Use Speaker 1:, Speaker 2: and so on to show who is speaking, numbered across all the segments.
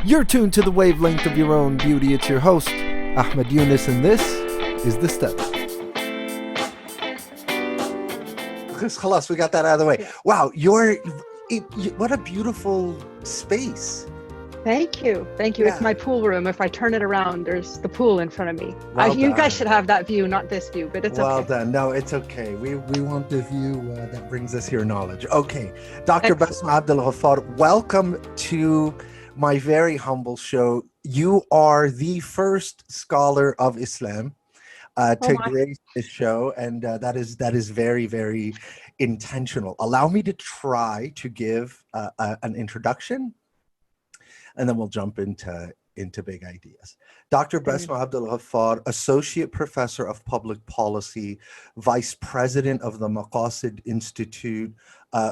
Speaker 1: You're tuned to the wavelength of your own beauty. It's your host, Ahmed Yunus, and this is The Steps. Khalas, we got that out of the way.
Speaker 2: Yeah.
Speaker 1: Wow, what a beautiful space.
Speaker 2: Thank you. Thank you.
Speaker 1: Yeah.
Speaker 2: It's my pool room. If I turn it around, there's the pool in front of me.
Speaker 1: Well
Speaker 2: You
Speaker 1: done.
Speaker 2: guys should have that view, not this view, but it's
Speaker 1: Well
Speaker 2: okay.
Speaker 1: done. No, it's okay. We want the view that brings us here knowledge. Okay, Dr. Basma Abdelghaffar, welcome to my very humble show. You are the first scholar of Islam to grace this show, and that is very, very intentional. Allow me to try to give an introduction, and then we'll jump into big ideas. Dr. Basma Abdelghaffar, Associate Professor of Public Policy, Vice President of the Maqasid Institute,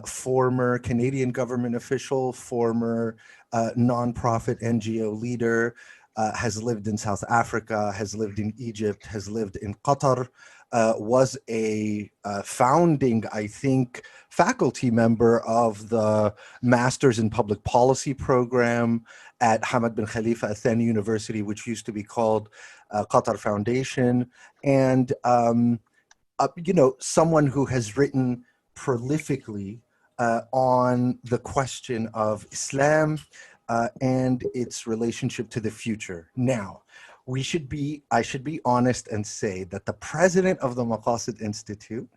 Speaker 1: former Canadian government official, former nonprofit NGO leader, has lived in South Africa, has lived in Egypt, has lived in Qatar, was a founding, I think, faculty member of the Masters in Public Policy program at Hamad bin Khalifa Al Thani University, which used to be called Qatar Foundation, and someone who has written prolifically on the question of Islam and its relationship to the future. Now, I should be honest and say that the president of the Maqasid Institute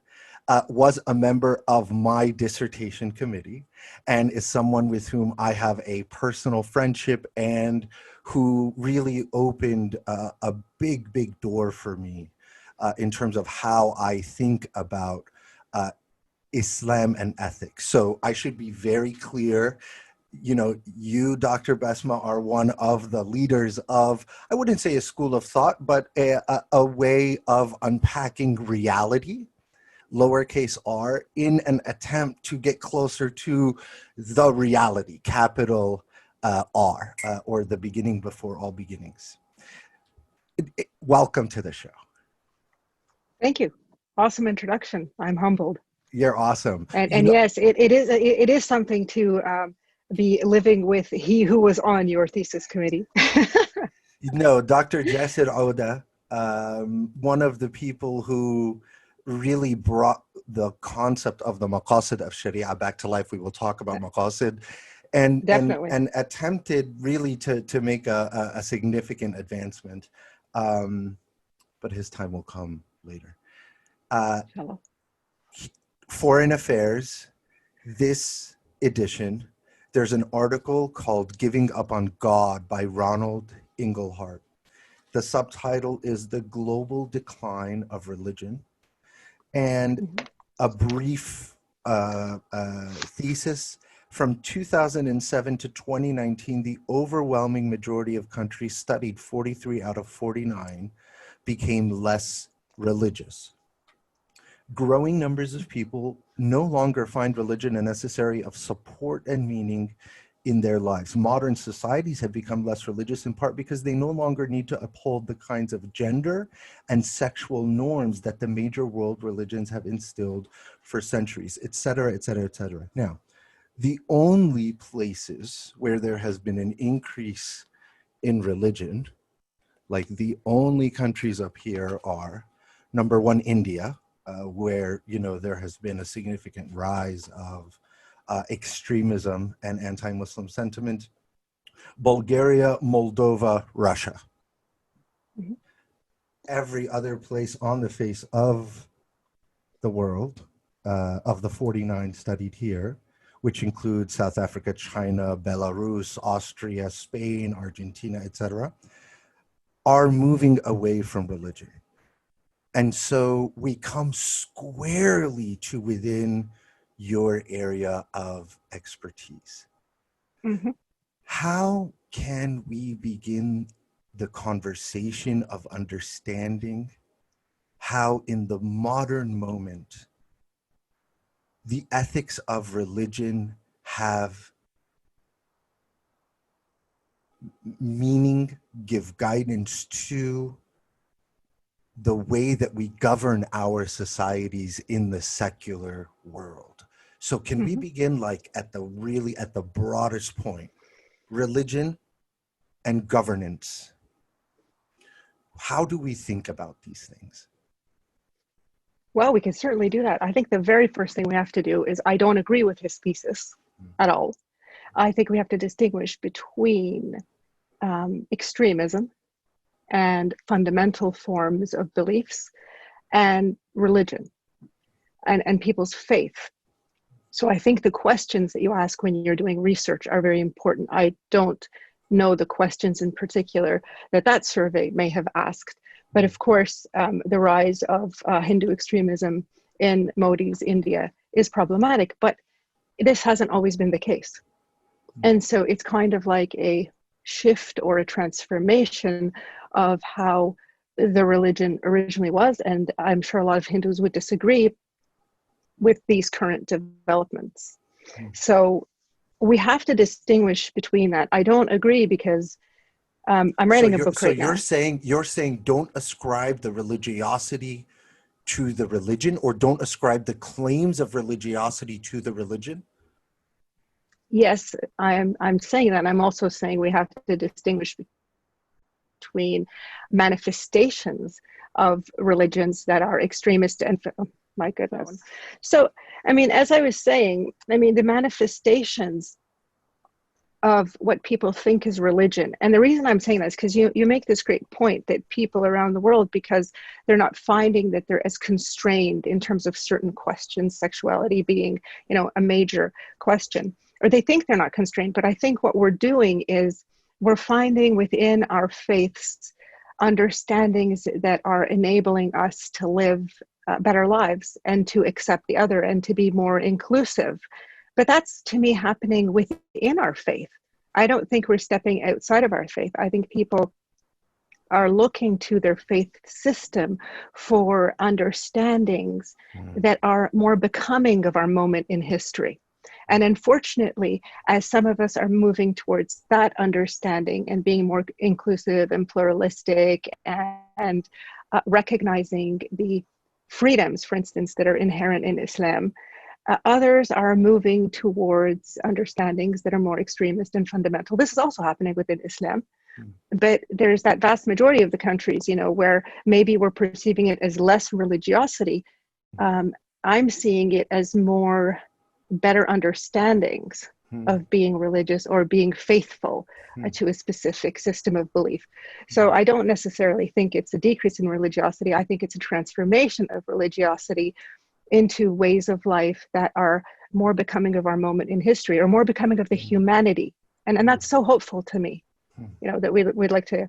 Speaker 1: was a member of my dissertation committee and is someone with whom I have a personal friendship and who really opened a big, big door for me in terms of how I think about Islam and ethics. So I should be very clear. You, Dr. Basma, are one of the leaders of, I wouldn't say a school of thought, but a way of unpacking reality, lowercase r, in an attempt to get closer to the reality, capital R, or the beginning before all beginnings. Welcome to the show.
Speaker 2: Thank you. Awesome introduction. I'm humbled.
Speaker 1: You're awesome.
Speaker 2: And yes, it is something to be living with he who was on your thesis committee.
Speaker 1: Dr. Jasir Oda, one of the people who really brought the concept of the Maqasid of Sharia back to life. We will talk about Maqasid and attempted really to make a significant advancement. But his time will come later. Foreign Affairs, this edition, there's an article called Giving Up on God by Ronald Inglehart. The subtitle is The Global Decline of Religion. And a brief thesis from 2007 to 2019, the overwhelming majority of countries studied, 43 out of 49, became less religious. Growing numbers of people no longer find religion a necessary of support and meaning in their lives. Modern societies have become less religious in part because they no longer need to uphold the kinds of gender and sexual norms that the major world religions have instilled for centuries, et cetera, et cetera, et cetera. Now, the only places where there has been an increase in religion, like the only countries up here are, number one, India, where there has been a significant rise of extremism and anti-Muslim sentiment. Bulgaria, Moldova, Russia. Mm-hmm. Every other place on the face of the world, of the 49 studied here, which include South Africa, China, Belarus, Austria, Spain, Argentina, etc., are moving away from religion. And so we come squarely to within your area of expertise.
Speaker 2: Mm-hmm.
Speaker 1: How can we begin the conversation of understanding how in the modern moment, the ethics of religion have meaning, give guidance to the way that we govern our societies in the secular world? So can we begin like at the broadest point? Religion and governance. How do we think about these things?
Speaker 2: Well, we can certainly do that. I think the very first thing we have to do is, I don't agree with his thesis at all. I think we have to distinguish between extremism and fundamental forms of beliefs and religion and people's faith. So I think the questions that you ask when you're doing research are very important. I don't know the questions in particular that survey may have asked. But of course, the rise of Hindu extremism in Modi's India is problematic, but this hasn't always been the case. And so it's kind of like a shift or a transformation of how the religion originally was. And I'm sure a lot of Hindus would disagree with these current developments. So we have to distinguish between that. I don't agree because I'm writing a book right now.
Speaker 1: You're saying don't ascribe the religiosity to the religion, or don't ascribe the claims of religiosity to the religion?
Speaker 2: Yes, I'm saying that. I'm also saying we have to distinguish between manifestations of religions that are extremist and, oh, my goodness. So, I mean, as I was saying, I mean, the manifestations of what people think is religion. And the reason I'm saying that is because you make this great point that people around the world, because they're not finding that they're as constrained in terms of certain questions, sexuality being, a major question, or they think they're not constrained. But I think what we're doing is we're finding within our faiths understandings that are enabling us to live better lives and to accept the other and to be more inclusive. But that's, to me, happening within our faith. I don't think we're stepping outside of our faith. I think people are looking to their faith system for understandings that are more becoming of our moment in history. And unfortunately, as some of us are moving towards that understanding and being more inclusive and pluralistic and recognizing the freedoms, for instance, that are inherent in Islam, others are moving towards understandings that are more extremist and fundamental. This is also happening within Islam. But there's that vast majority of the countries, where maybe we're perceiving it as less religiosity. I'm seeing it as more better understandings of being religious or being faithful to a specific system of belief. So I don't necessarily think it's a decrease in religiosity. I think it's a transformation of religiosity into ways of life that are more becoming of our moment in history, or more becoming of the humanity. And that's so hopeful to me, that we'd like to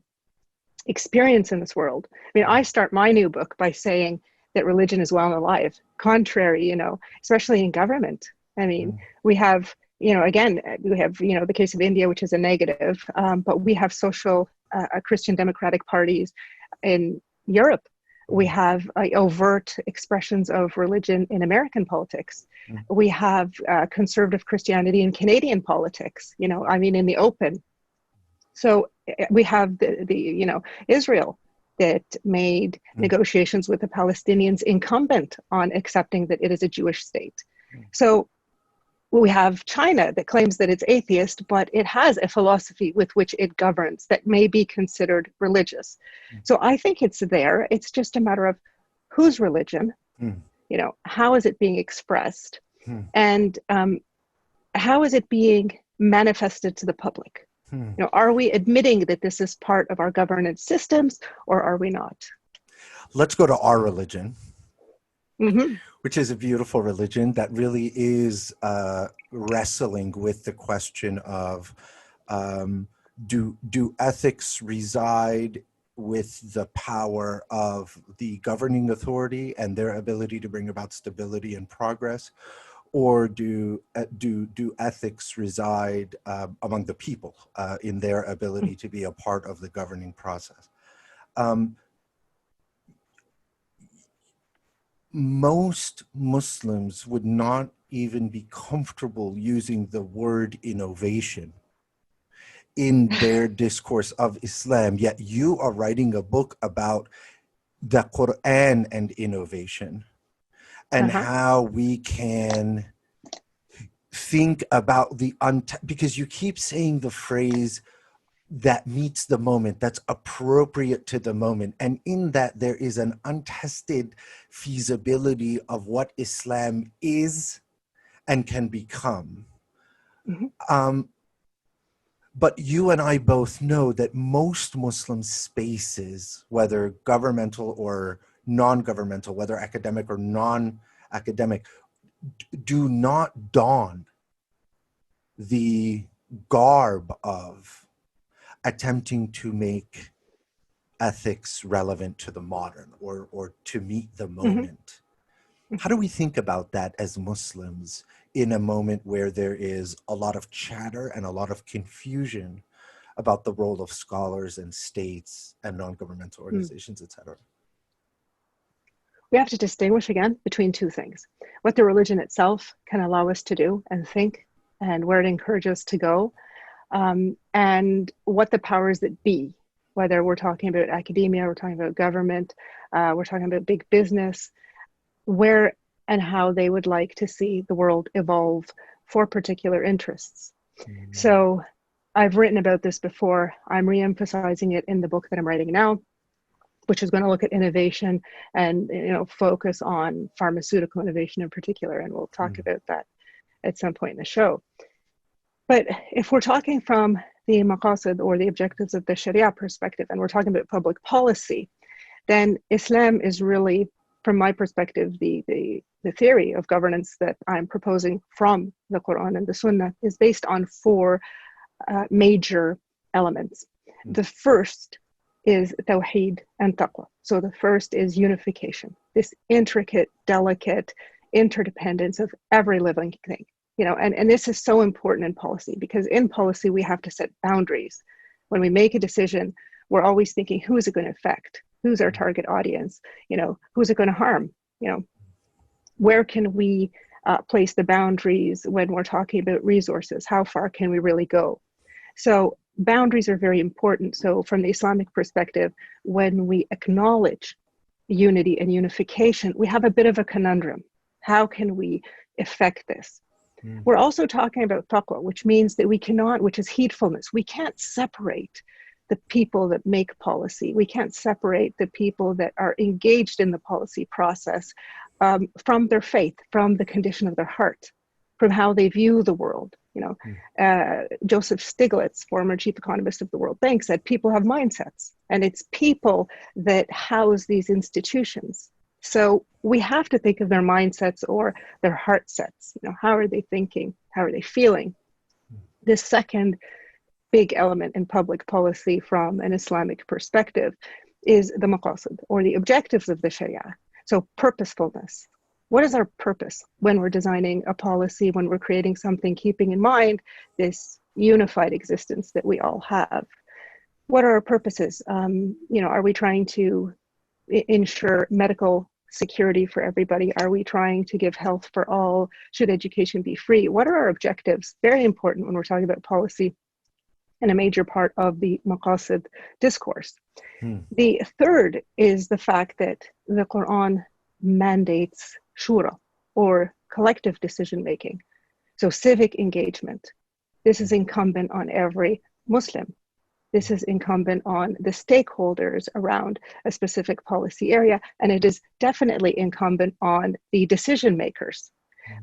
Speaker 2: experience in this world. I mean, I start my new book by saying that religion is well and alive, contrary, especially in government. I mean, we have, again, we have, the case of India, which is a negative, but we have social Christian democratic parties in Europe. We have overt expressions of religion in American politics. We have conservative Christianity in Canadian politics, in the open. So we have the Israel that made negotiations with the Palestinians incumbent on accepting that it is a Jewish state. So we have China that claims that it's atheist, but it has a philosophy with which it governs that may be considered religious. So I think it's there. It's just a matter of whose religion, how is it being expressed, and how is it being manifested to the public? Are we admitting that this is part of our governance systems, or are we not?
Speaker 1: Let's go to our religion. Which is a beautiful religion that really is wrestling with the question of do ethics reside with the power of the governing authority and their ability to bring about stability and progress, or do ethics reside among the people in their ability to be a part of the governing process? Most Muslims would not even be comfortable using the word innovation in their discourse of Islam, yet you are writing a book about the Quran and innovation and how we can think about because you keep saying the phrase that meets the moment, that's appropriate to the moment. And in that, there is an untested feasibility of what Islam is and can become.
Speaker 2: Mhm.
Speaker 1: But you and I both know that most Muslim spaces, whether governmental or non-governmental, whether academic or non-academic, do not don the garb of attempting to make ethics relevant to the modern or to meet the moment. How do we think about that as Muslims in a moment where there is a lot of chatter and a lot of confusion about the role of scholars and states and non-governmental organizations, et cetera?
Speaker 2: We have to distinguish again between two things: what the religion itself can allow us to do and think, and where it encourages us to go, and what the powers that be, whether we're talking about academia, we're talking about government, we're talking about big business, where and how they would like to see the world evolve for particular interests. So I've written about this before. I'm re-emphasizing it in the book that I'm writing now, which is going to look at innovation and focus on pharmaceutical innovation in particular, and we'll talk about that at some point in the show. But if we're talking from the Maqasid, or the objectives of the Sharia perspective, and we're talking about public policy, then Islam is really, from my perspective, the theory of governance that I'm proposing from the Quran and the Sunnah is based on four major elements. The first is tawheed and taqwa. So the first is unification, this intricate, delicate interdependence of every living thing. And this is so important in policy, because in policy we have to set boundaries. When we make a decision, we're always thinking, who is it going to affect? Who's our target audience? Who's it going to harm? Where can we place the boundaries when we're talking about resources? How far can we really go? So boundaries are very important. So from the Islamic perspective, when we acknowledge unity and unification, we have a bit of a conundrum. How can we effect this? We're also talking about taqwa, which means that we cannot, which is heedfulness. We can't separate the people that make policy. We can't separate the people that are engaged in the policy process from their faith, from the condition of their heart, from how they view the world. Joseph Stiglitz, former chief economist of the World Bank, said people have mindsets, and it's people that house these institutions. So we have to think of their mindsets or their heart sets. How are they thinking? How are they feeling? The second big element in public policy from an Islamic perspective is the Maqasid, or the objectives of the Sharia. So purposefulness. What is our purpose when we're designing a policy, when we're creating something, keeping in mind this unified existence that we all have? What are our purposes? Are we trying to ensure medical security for everybody? Are we trying to give health for all? Should education be free? What are our objectives? Very important when we're talking about policy, and a major part of the Maqasid discourse. The third is the fact that the Quran mandates Shura, or collective decision making. So civic engagement. This is incumbent on every Muslim. This is incumbent on the stakeholders around a specific policy area, and it is definitely incumbent on the decision makers.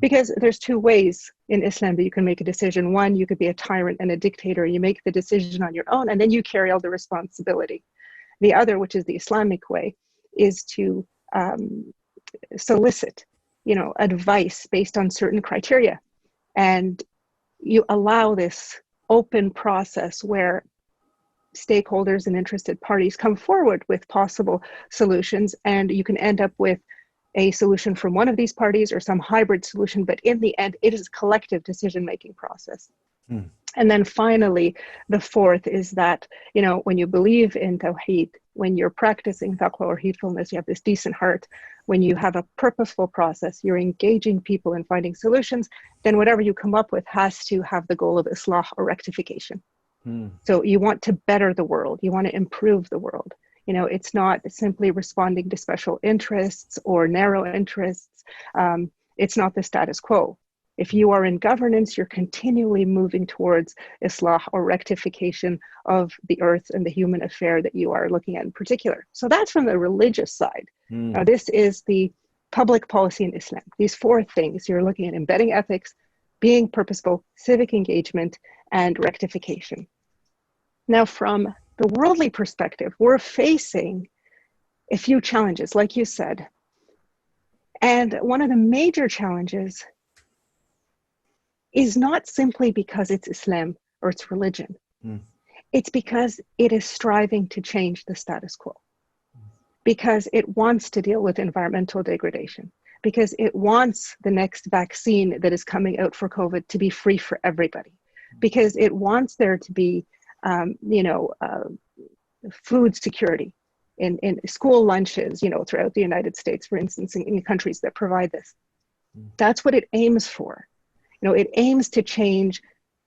Speaker 2: Because there's two ways in Islam that you can make a decision. One, you could be a tyrant and a dictator. You make the decision on your own, and then you carry all the responsibility. The other, which is the Islamic way, is to solicit, advice based on certain criteria. And you allow this open process where stakeholders and interested parties come forward with possible solutions, and you can end up with a solution from one of these parties or some hybrid solution, but in the end, it is a collective decision-making process. And then finally, the fourth is that, when you believe in tawheed, when you're practicing taqwa or heedfulness, you have this decent heart. When you have a purposeful process, you're engaging people in finding solutions, then whatever you come up with has to have the goal of islah, or rectification. So you want to better the world. You want to improve the world. It's not simply responding to special interests or narrow interests. It's not the status quo. If you are in governance, you're continually moving towards islah or rectification of the earth and the human affair that you are looking at in particular. So that's from the religious side. Now, this is the public policy in Islam. These four things you're looking at: embedding ethics, being purposeful, civic engagement, and rectification. Now, from the worldly perspective, we're facing a few challenges, like you said. And one of the major challenges is not simply because it's Islam or it's religion. It's because it is striving to change the status quo, because it wants to deal with environmental degradation, because it wants the next vaccine that is coming out for COVID to be free for everybody, because it wants there to be, food security in school lunches, throughout the United States, for instance, in countries that provide this. That's what it aims for. It aims to change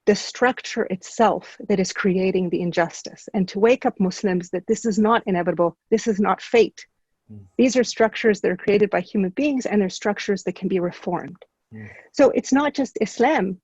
Speaker 2: the structure itself that is creating the injustice, and to wake up Muslims that this is not inevitable, this is not fate. These are structures that are created by human beings, and they're structures that can be reformed. So it's not just Islam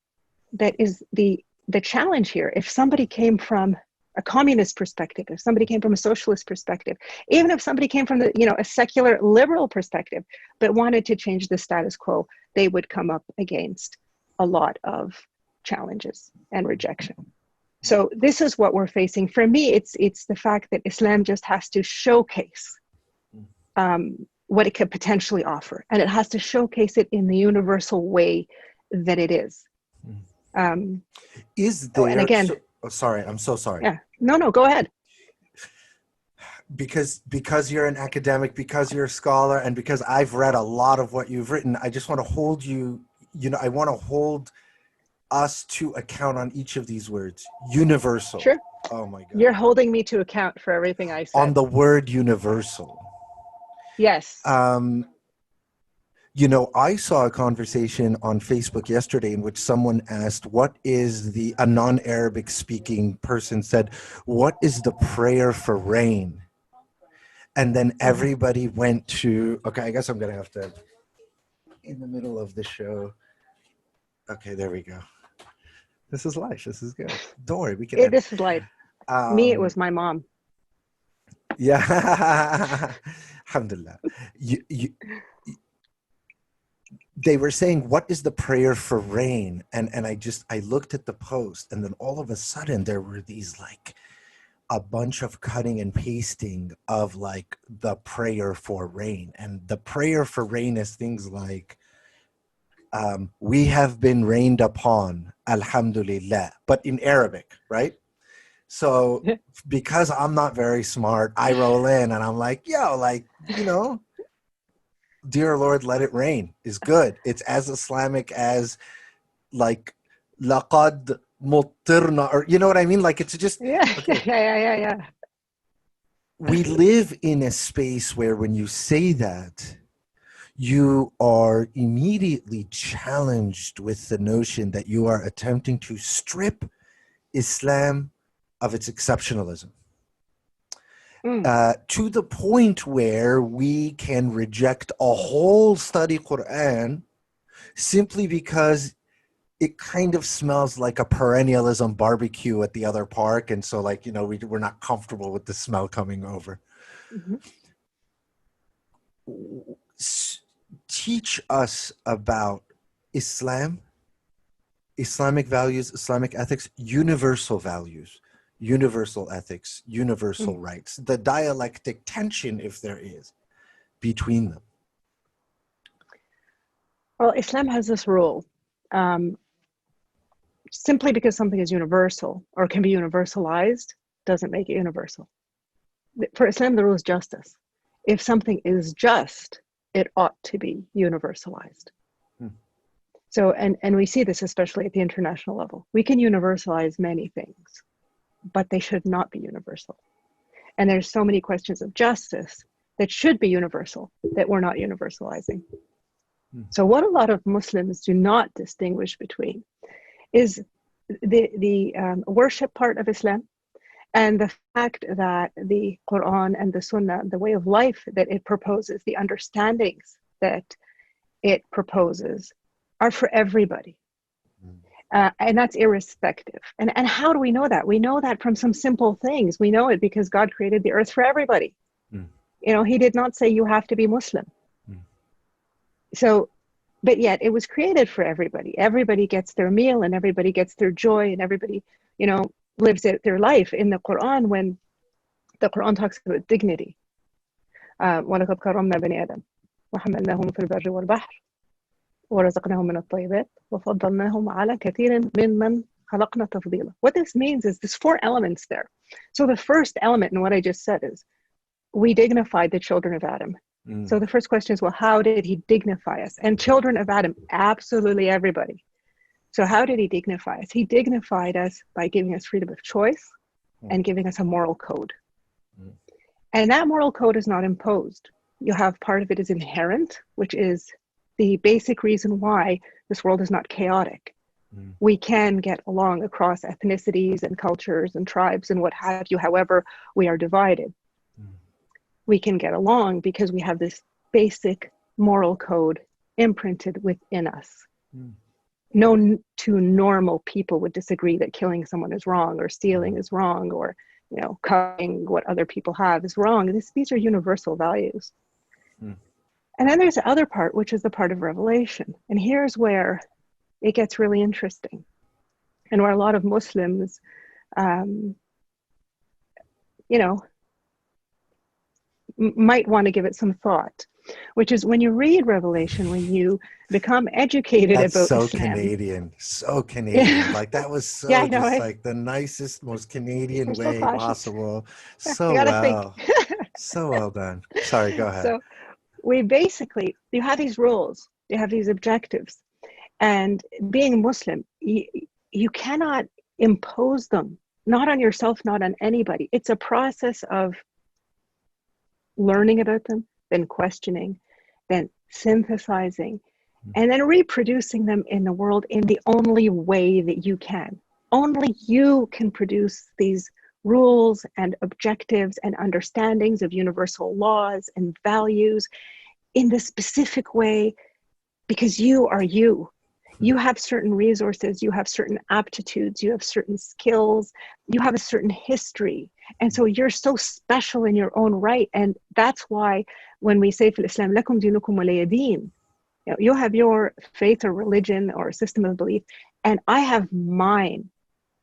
Speaker 2: that is the challenge here. If somebody came from a communist perspective, if somebody came from a socialist perspective, even if somebody came from a secular liberal perspective, but wanted to change the status quo, they would come up against a lot of challenges and rejection. So this is what we're facing. For me, it's the fact that Islam just has to showcase what it could potentially offer, and it has to showcase it in the universal way that it is.
Speaker 1: Is there?
Speaker 2: And again,
Speaker 1: sorry, I'm so sorry.
Speaker 2: Yeah, no, go ahead.
Speaker 1: Because you're an academic, because you're a scholar, and because I've read a lot of what you've written, I just want to hold you. I want to hold us to account on each of these words. Universal.
Speaker 2: Sure.
Speaker 1: Oh my God.
Speaker 2: You're holding me to account for everything I said.
Speaker 1: On the word universal.
Speaker 2: Yes.
Speaker 1: I saw a conversation on Facebook yesterday in which someone asked, a non-Arabic speaking person said, what is the prayer for rain? And then everybody went to, okay, I guess I'm going to have to, in the middle of the show. Okay, there we go. This is life. This is good. Don't worry, we can.
Speaker 2: This is life. Me, it was my mom.
Speaker 1: Yeah. Alhamdulillah. They were saying, what is the prayer for rain? And I looked at the post, and then all of a sudden there were these a bunch of cutting and pasting of the prayer for rain. And the prayer for rain is things like, we have been rained upon, alhamdulillah, but in Arabic, right? So because I'm not very smart, I roll in and I'm like, dear Lord, let it rain is good. It's as Islamic as laqad muttirna, or you know what I mean? It's just
Speaker 2: Yeah.
Speaker 1: We live in a space where when you say that, you are immediately challenged with the notion that you are attempting to strip Islam of its exceptionalism. To the point where we can reject a whole study Quran simply because it kind of smells like a perennialism barbecue at the other park. And so we're not comfortable with the smell coming over. Teach us about Islam, Islamic values, Islamic ethics, universal values, universal ethics, universal rights, the dialectic tension, if there is, between them.
Speaker 2: Well, Islam has this rule. Simply because something is universal or can be universalized doesn't make it universal. For Islam, the rule is justice. If something is just, it ought to be universalized. So, and we see this especially at the international level. We can universalize many things, but they should not be universal. And there's so many questions of justice that should be universal that we're not universalizing. So what a lot of Muslims do not distinguish between is the worship part of Islam and the fact that the Quran and the Sunnah, the way of life that it proposes, the understandings that it proposes are for everybody. And that's irrespective. And how do we know that? We know that from some simple things. We know it because God created the earth for everybody.
Speaker 1: Mm.
Speaker 2: He did not say you have to be Muslim.
Speaker 1: Mm.
Speaker 2: So, but yet it was created for everybody. Everybody gets their meal and everybody gets their joy and everybody, lives their life. In the Quran, when the Quran talks about dignity, وَلَقَدْ كَرَّمْنَا بَنِي آدَمَ وَحَمَلْنَاهُمْ فِي الْبَرِّ وَالْبَحْرِ وَرَزَقْنَاهُم مِّنَ الطَّيِّبَاتِ وَفَضَّلْنَاهُم عَلَى كَثِيرٍ مِّمَّنْ خَلَقْنَا تَفْضِيلًا. What this means is there's 4 elements there. So the first element in what I just said is we dignified the children of Adam.
Speaker 1: Mm.
Speaker 2: So the first question is, well, how did he dignify us? And children of Adam, absolutely everybody. So how did he dignify us? He dignified us by giving us freedom of choice and giving us a moral code.
Speaker 1: Mm.
Speaker 2: And that moral code is not imposed. You have part of it is inherent, which is the basic reason why this world is not chaotic.
Speaker 1: Mm.
Speaker 2: We can get along across ethnicities and cultures and tribes and what have you. However, we are divided.
Speaker 1: Mm.
Speaker 2: We can get along because we have this basic moral code imprinted within us.
Speaker 1: Mm.
Speaker 2: No two normal people would disagree that killing someone is wrong or stealing is wrong or cutting what other people have is wrong. These are universal values.
Speaker 1: Mm.
Speaker 2: And then there's the other part, which is the part of revelation. And here's where it gets really interesting and where a lot of Muslims, might want to give it some thought, which is when you read Revelation, when you become educated
Speaker 1: That's
Speaker 2: about
Speaker 1: so
Speaker 2: Islam.
Speaker 1: so Canadian. Like that was so
Speaker 2: Yeah, I know,
Speaker 1: just
Speaker 2: right?
Speaker 1: like the nicest, most Canadian
Speaker 2: We're so
Speaker 1: way
Speaker 2: cautious.
Speaker 1: possible.
Speaker 2: You
Speaker 1: So
Speaker 2: gotta
Speaker 1: well.
Speaker 2: think.
Speaker 1: So well done. Sorry, go ahead.
Speaker 2: So you have these rules, you have these objectives, and being Muslim, you cannot impose them, not on yourself, not on anybody. It's a process of learning about them, then questioning, then synthesizing, and then reproducing them in the world in the only way that you can. Only you can produce these rules and objectives and understandings of universal laws and values in the specific way, because you are you. You have certain resources, you have certain aptitudes, you have certain skills, you have a certain history. And so you're so special in your own right. And that's why when we say for Islam, lakum dinukum waliya deen, you have your faith or religion or system of belief, and I have mine.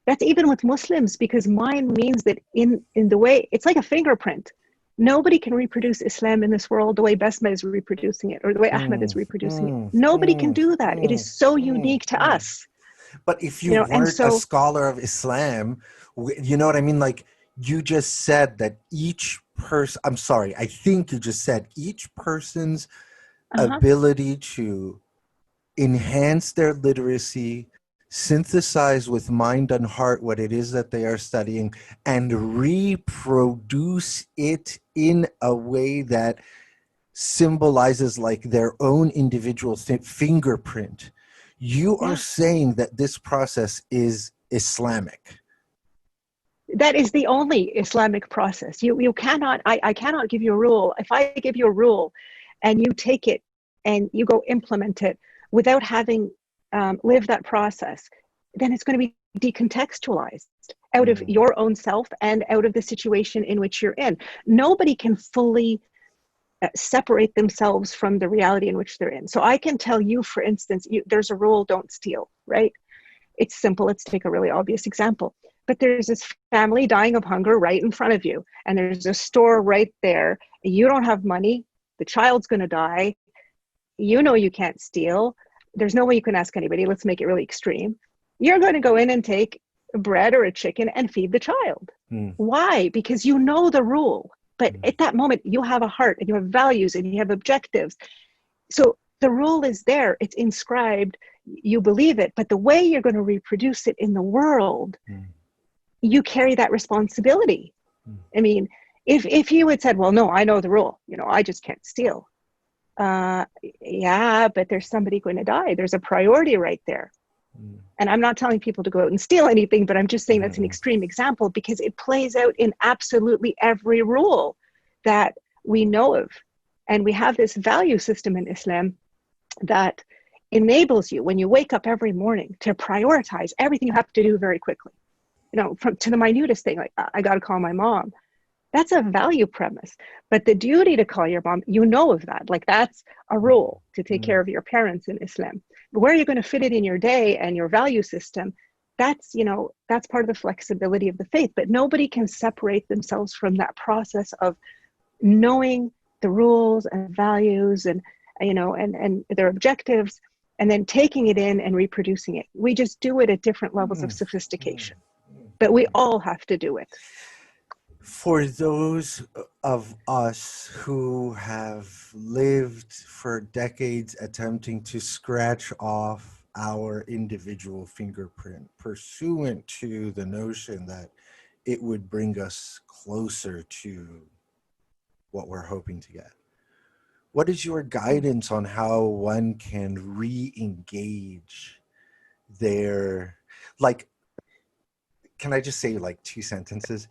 Speaker 2: That's even with Muslims, because mine means that in the way, it's like a fingerprint. Nobody can reproduce Islam in this world the way Basma is reproducing it or the way Ahmed is reproducing it. Nobody can do that. It is so unique to us.
Speaker 1: But if you weren't a scholar of Islam, you know what I mean? Like you just said that each person, I'm sorry, I think you just said each person's ability to enhance their literacy, synthesize with mind and heart what it is that they are studying, and reproduce it in a way that symbolizes like their own individual fingerprint. You are saying that this process is Islamic.
Speaker 2: That is the only Islamic process. You cannot, I cannot give you a rule. If I give you a rule and you take it and you go implement it without having lived that process, then it's going to be decontextualized out of your own self and out of the situation in which you're in. Nobody can fully separate themselves from the reality in which they're in. So I can tell you, for instance, there's a rule, don't steal, right? It's simple. Let's take a really obvious example. But there's this family dying of hunger right in front of you, and there's a store right there. You don't have money. The child's going to die. You know you can't steal. There's no way you can ask anybody. Let's make it really extreme. You're going to go in and take bread or a chicken and feed the child. Why? Because you know the rule. But at that moment, you have a heart and you have values and you have objectives. So the rule is there. It's inscribed. You believe it. But the way you're going to reproduce it in the world, you carry that responsibility. I mean, if you had said, well, no, I know the rule. I just can't steal. Yeah, but there's somebody going to die. There's a priority right there. And I'm not telling people to go out and steal anything, but I'm just saying that's an extreme example because it plays out in absolutely every rule that we know of. And we have this value system in Islam that enables you when you wake up every morning to prioritize everything you have to do very quickly. From to the minutest thing, like I got to call my mom. That's a value premise. But the duty to call your mom, of that. Like that's a rule to take care of your parents in Islam. But where are you going to fit it in your day and your value system? That's part of the flexibility of the faith. But nobody can separate themselves from that process of knowing the rules and values and their objectives, and then taking it in and reproducing it. We just do it at different levels of sophistication. But we all have to do it.
Speaker 1: For those of us who have lived for decades attempting to scratch off our individual fingerprint, pursuant to the notion that it would bring us closer to what we're hoping to get, what is your guidance on how one can re-engage their, like, can I just say like 2 sentences?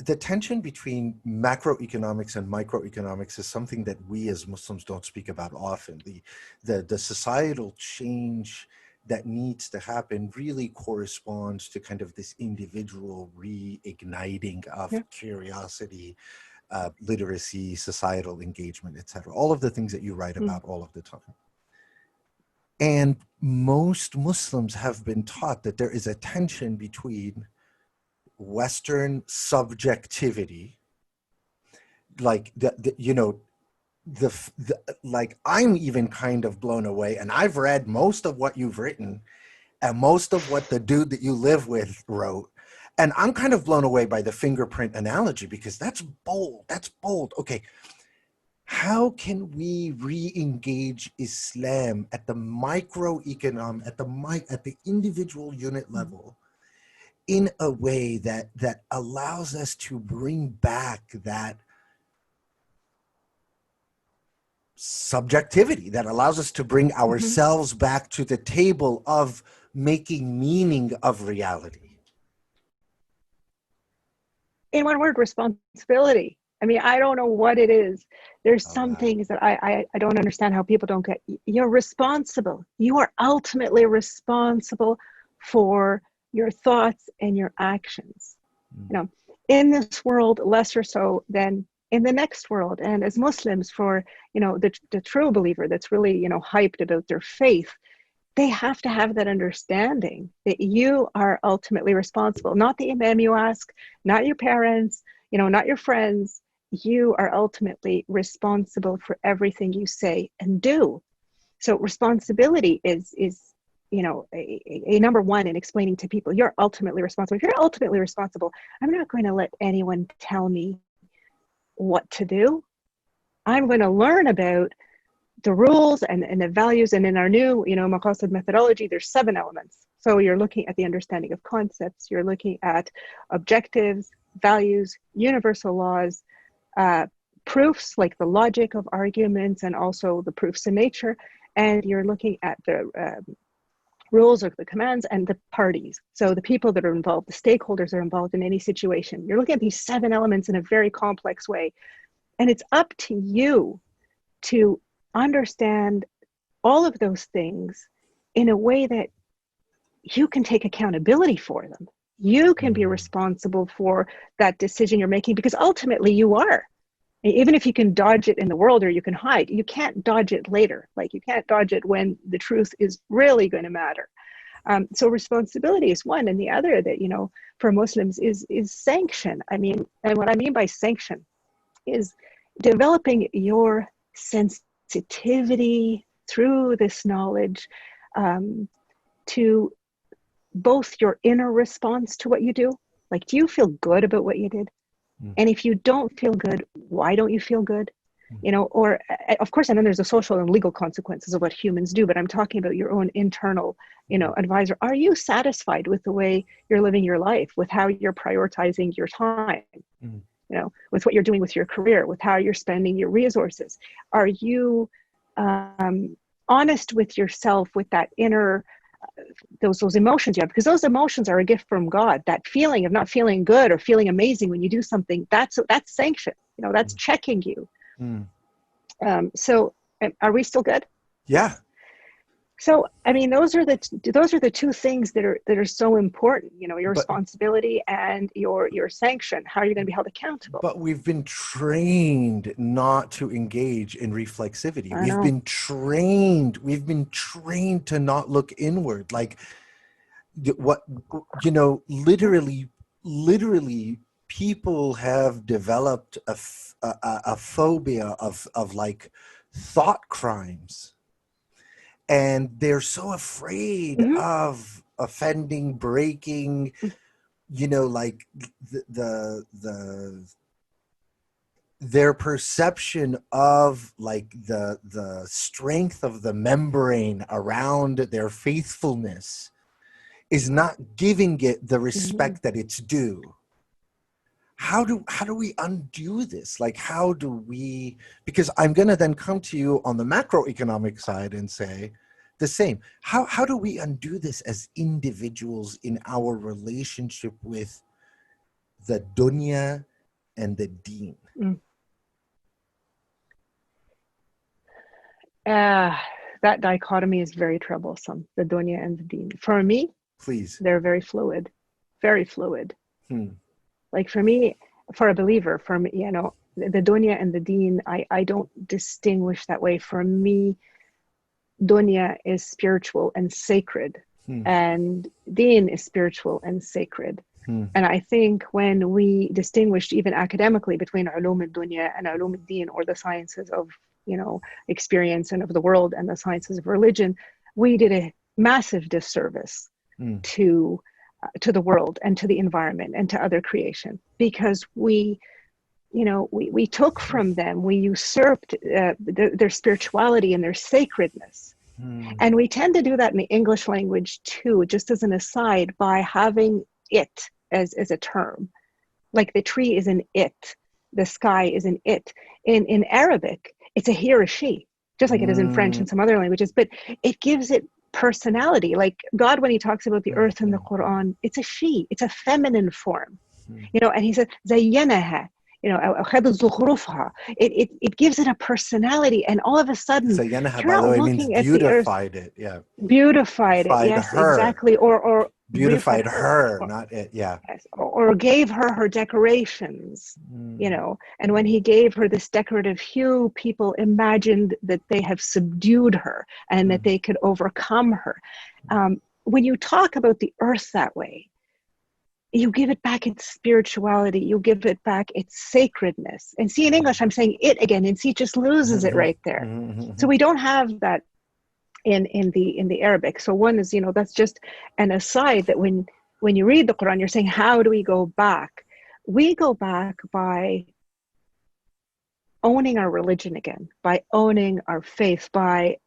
Speaker 1: The tension between macroeconomics and microeconomics is something that we as Muslims don't speak about often. The societal change that needs to happen really corresponds to kind of this individual reigniting of curiosity, literacy, societal engagement, etc. All of the things that you write about all of the time. And most Muslims have been taught that there is a tension between Western subjectivity, like like I'm even kind of blown away, and I've read most of what you've written and most of what the dude that you live with wrote, and I'm kind of blown away by the fingerprint analogy, because that's bold. Okay, how can we re-engage Islam at the microeconomic, at the individual unit level, in a way that allows us to bring back that subjectivity, that allows us to bring ourselves back to the table of making meaning of reality?
Speaker 2: In one word, responsibility. I mean, I don't know what it is. There's some things that I don't understand how people don't get. You're responsible. You are ultimately responsible for your thoughts and your actions. In this world, less or so than in the next world. And as Muslims, for the true believer that's really hyped about their faith, they have to have that understanding that you are ultimately responsible. Not the imam you ask, not your parents, not your friends. You are ultimately responsible for everything you say and do. So responsibility is a number one in explaining to people, you're ultimately responsible. If you're ultimately responsible, I'm not going to let anyone tell me what to do. I'm going to learn about the rules and the values. And in our new, Maqasid methodology, there's 7 elements. So you're looking at the understanding of concepts, you're looking at objectives, values, universal laws, proofs like the logic of arguments and also the proofs in nature. And you're looking at the rules or the commands and the parties. So the people that are involved, the stakeholders are involved in any situation. You're looking at these 7 elements in a very complex way. And it's up to you to understand all of those things in a way that you can take accountability for them. You can be responsible for that decision you're making, because ultimately you are. Even if you can dodge it in the world or you can hide, you can't dodge it later. Like you can't dodge it when the truth is really going to matter. So responsibility is one, and the other that, for Muslims is sanction. I mean, and what I mean by sanction is developing your sensitivity through this knowledge to both your inner response to what you do. Like, do you feel good about what you did? And if you don't feel good, why don't you feel good? Or of course, and then there's the social and legal consequences of what humans do, but I'm talking about your own internal, advisor. Are you satisfied with the way you're living your life, with how you're prioritizing your time, with what you're doing with your career, with how you're spending your resources? Are you honest with yourself, with that inner, those emotions you have? Because those emotions are a gift from God. That feeling of not feeling good or feeling amazing when you do something, that's sanction. That's checking you. So are we still good?
Speaker 1: Yeah.
Speaker 2: So, I mean, those are the two things that are so important. Your
Speaker 1: But
Speaker 2: responsibility and your sanction. How are you going to be held accountable?
Speaker 1: but we've been trained not to engage in reflexivity.
Speaker 2: I know.
Speaker 1: We've been trained to not look inward. Like what literally people have developed a phobia of like thought crimes, and they're so afraid
Speaker 2: Hmm.
Speaker 1: of offending, breaking, like the their perception of like the strength of the membrane around their faithfulness is not giving it the
Speaker 2: Hmm.
Speaker 1: respect that it's due. How do we undo this? Like, how do we, because I'm going to then come to you on the macroeconomic side and say the same. How do we undo this as individuals in our relationship with the dunya and the deen?
Speaker 2: Uh, that dichotomy is very troublesome, the dunya and the deen. For me,
Speaker 1: Please.
Speaker 2: they're very fluid, very fluid.
Speaker 1: Hmm.
Speaker 2: Like for me, for a believer, for me, the dunya and the deen, I don't distinguish that way. For me, dunya is spiritual and sacred,
Speaker 1: Hmm.
Speaker 2: and deen is spiritual and sacred.
Speaker 1: Hmm.
Speaker 2: And I think when we distinguished even academically between ulum al-dunya and ulum al-din, or the sciences of, experience and of the world, and the sciences of religion, we did a massive disservice
Speaker 1: Hmm.
Speaker 2: to the world and to the environment and to other creation, because we took from them, we usurped their spirituality and their sacredness.
Speaker 1: Hmm.
Speaker 2: And we tend to do that in the English language too, just as an aside, by having it as a term. Like the tree is an it, the sky is an it. In Arabic, it's a he or a she, just like it is in French
Speaker 1: Hmm.
Speaker 2: and some other languages, but it gives it personality. Like God, when he talks about the
Speaker 1: Hmm.
Speaker 2: earth in the Quran, it's a she, it's a feminine form.
Speaker 1: Hmm.
Speaker 2: And he said, زينها, it gives it a personality. And all of a sudden,
Speaker 1: Zayyanaha,
Speaker 2: you're
Speaker 1: by the
Speaker 2: not
Speaker 1: way, means
Speaker 2: looking at the earth.
Speaker 1: beautified it. Yeah.
Speaker 2: Beautified it,
Speaker 1: Beautified
Speaker 2: yes,
Speaker 1: her.
Speaker 2: exactly. Or beautified
Speaker 1: Beautified
Speaker 2: her,
Speaker 1: her, not it. Yeah.
Speaker 2: yes, or gave her decorations.
Speaker 1: Hmm.
Speaker 2: And when he gave her this decorative hue, people imagined that they have subdued her and that
Speaker 1: Hmm.
Speaker 2: they could overcome her. When you talk about the earth that way, you give it back its spirituality, you give it back its sacredness. And see, in English, I'm saying it again, and see, it just loses it right there. So we don't have that in the Arabic. So one is, that's just an aside, that when you read the Quran, you're saying, how do we go back? We go back by owning our religion again, by owning our faith, by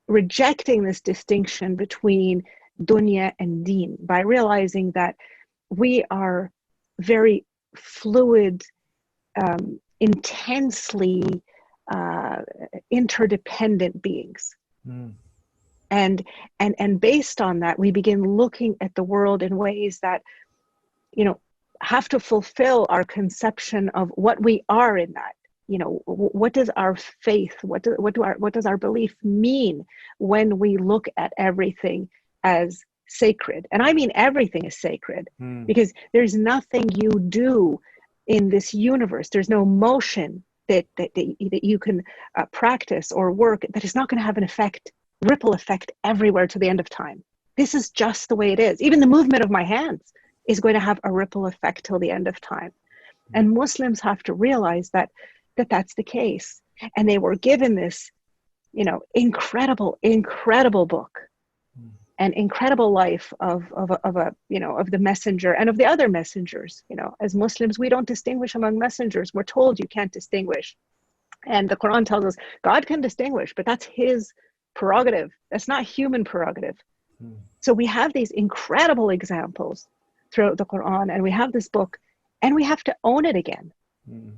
Speaker 2: rejecting this distinction between dunya and deen, by realizing that we are very fluid, intensely interdependent beings.
Speaker 1: Hmm.
Speaker 2: And based on that, we begin looking at the world in ways that, have to fulfill our conception of what we are in that. What does our faith, what does our belief mean when we look at everything as sacred? And I mean everything is sacred,
Speaker 1: Hmm.
Speaker 2: because there's nothing you do in this universe, there's no motion that you can practice or work that is not going to have an effect, ripple effect everywhere to the end of time. This is just the way it is. Even the movement of my hands is going to have a ripple effect till the end of time. And Muslims have to realize that's the case. And they were given this, incredible book, an incredible life of the messenger and of the other messengers. As Muslims, we don't distinguish among messengers. We're told you can't distinguish. And the Quran tells us God can distinguish, but that's his prerogative. That's not human prerogative. So we have these incredible examples throughout the Quran, and we have this book, and we have to own it again.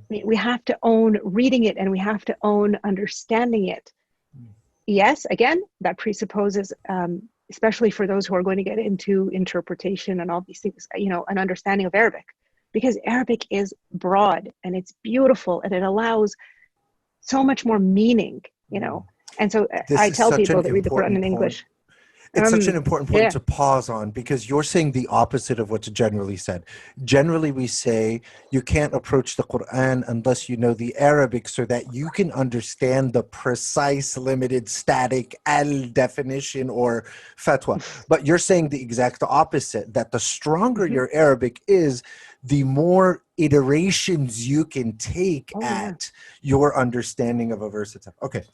Speaker 2: We have to own reading it, and we have to own understanding it. Yes, again, that presupposes, especially for those who are going to get into interpretation and all these things, an understanding of Arabic, because Arabic is broad and it's beautiful and it allows so much more meaning. And so
Speaker 1: This
Speaker 2: I
Speaker 1: is
Speaker 2: tell
Speaker 1: such
Speaker 2: people
Speaker 1: an
Speaker 2: that read the Quran
Speaker 1: important
Speaker 2: in
Speaker 1: point.
Speaker 2: English.
Speaker 1: It's such an important point
Speaker 2: Yeah.
Speaker 1: to pause on, because you're saying the opposite of what's generally said. Generally, we say you can't approach the Quran unless you know the Arabic so that you can understand the precise, limited, static al definition or fatwa. But you're saying the exact opposite, that the stronger
Speaker 2: Mhm.
Speaker 1: your Arabic is, the more iterations you can take
Speaker 2: Oh, yeah.
Speaker 1: at your understanding of a verse itself. Okay,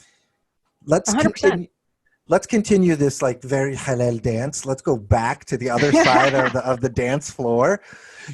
Speaker 1: let's
Speaker 2: 100%.
Speaker 1: continue. Let's continue this like very halal dance. Let's go back to the other side of the dance floor.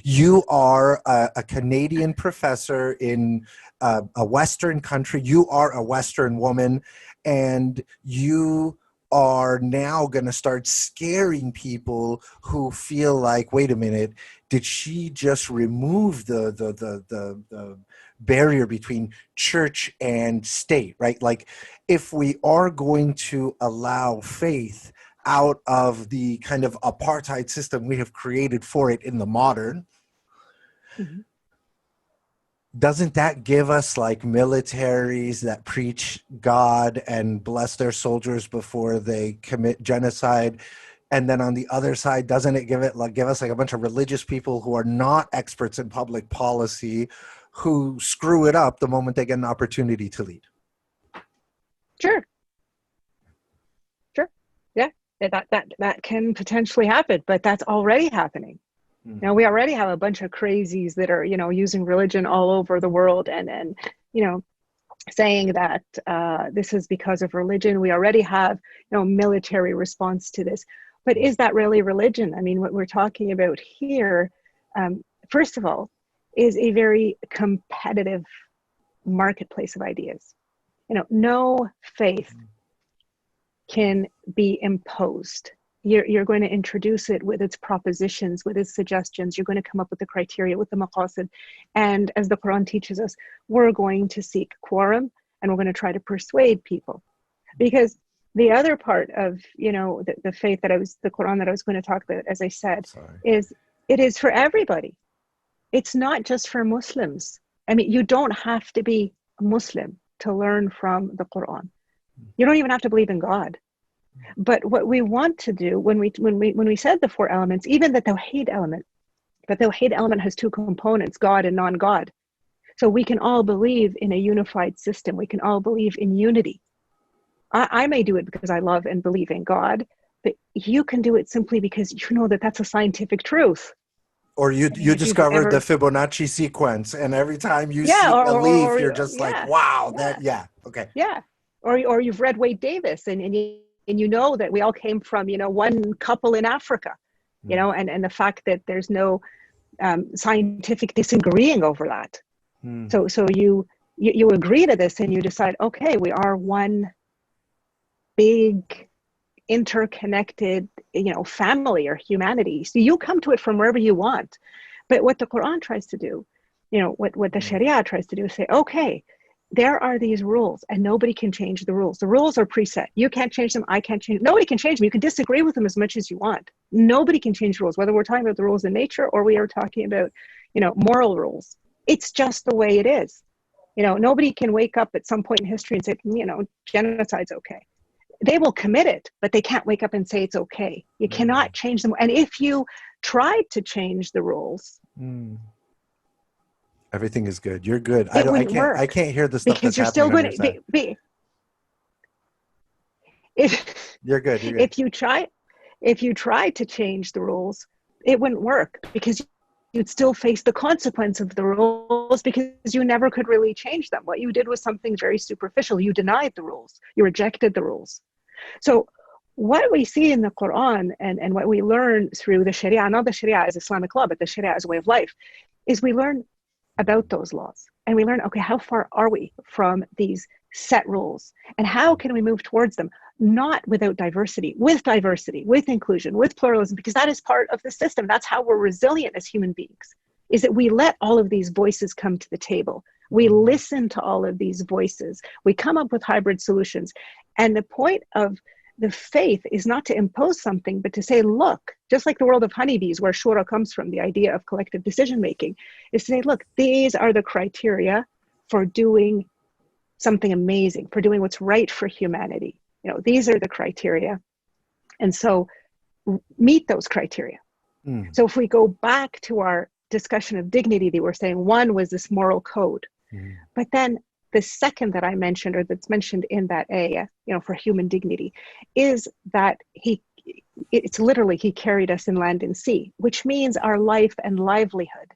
Speaker 1: You are a Canadian professor in a Western country. You are a Western woman, and you are now going to start scaring people who feel like, wait a minute, did she just remove the barrier between church and state, right? Like, if we are going to allow faith out of the kind of apartheid system we have created for it in the modern,
Speaker 2: Mhm.
Speaker 1: doesn't that give us like militaries that preach God and bless their soldiers before they commit genocide? And then on the other side, doesn't it give us like a bunch of religious people who are not experts in public policy, who screw it up the moment they get an opportunity to lead?
Speaker 2: Sure. Sure. Yeah. That can potentially happen, but that's already happening. Now, we already have a bunch of crazies that are, using religion all over the world and saying that this is because of religion. We already have, military response to this. But is that really religion? I mean, what we're talking about here, first of all, is a very competitive marketplace of ideas. No faith can be imposed. You're going to introduce it with its propositions, with its suggestions. You're going to come up with the criteria, with the Maqasid. And as the Quran teaches us, we're going to seek quorum, and we're going to try to persuade people. Because the other part of, the faith the Quran that I was going to talk about, as I said, is it is for everybody. It's not just for Muslims. I mean, you don't have to be a Muslim to learn from the Quran. You don't even have to believe in God. But what we want to do when we said the four elements, even the Tawheed element has two components, God and non-God. So we can all believe in a unified system. We can all believe in unity. I may do it because I love and believe in God, but you can do it simply because you know that that's a scientific truth.
Speaker 1: Or you discovered the Fibonacci sequence, and every time you see a leaf, you're just like, wow, okay.
Speaker 2: Yeah. Or you've read Wade Davis and you know that we all came from, one couple in Africa, and the fact that there's no scientific disagreeing over that. So you agree to this and you decide, okay, we are one big interconnected, family or humanity. So you come to it from wherever you want. But what the Quran tries to do, what the Sharia tries to do is say, okay, there are these rules and nobody can change the rules. The rules are preset. You can't change them. I can't change them. Nobody can change them. You can disagree with them as much as you want. Nobody can change rules, whether we're talking about the rules in nature or we are talking about, moral rules. It's just the way it is. Nobody can wake up at some point in history and say, genocide's okay. They will commit it, but they can't wake up and say it's okay. You cannot change them. And if you tried to change the rules,
Speaker 1: everything is good. You're good.
Speaker 2: I
Speaker 1: can't hear the stuff
Speaker 2: because
Speaker 1: that's
Speaker 2: you're still
Speaker 1: happening
Speaker 2: going to be.
Speaker 1: You're good.
Speaker 2: If you try to change the rules, it wouldn't work because you'd still face the consequence of the rules because you never could really change them. What you did was something very superficial. You denied the rules. You rejected the rules. So what we see in the Quran and what we learn through the Sharia, not the Sharia as Islamic law, but the Sharia as a way of life, is we learn about those laws. And we learn, okay, how far are we from these set rules? And how can we move towards them? Not without diversity, with inclusion, with pluralism, because that is part of the system. That's how we're resilient as human beings, is that we let all of these voices come to the table. We listen to all of these voices. We come up with hybrid solutions. And the point of the faith is not to impose something, but to say, look, just like the world of honeybees, where Shura comes from, the idea of collective decision-making, is to say, look, these are the criteria for doing something amazing, for doing what's right for humanity. These are the criteria. And so meet those criteria. So if we go back to our discussion of dignity, they were saying one was this moral code. But then the second that I mentioned, or that's mentioned in that A, for human dignity, is that it's literally, he carried us in land and sea, which means our life and livelihood.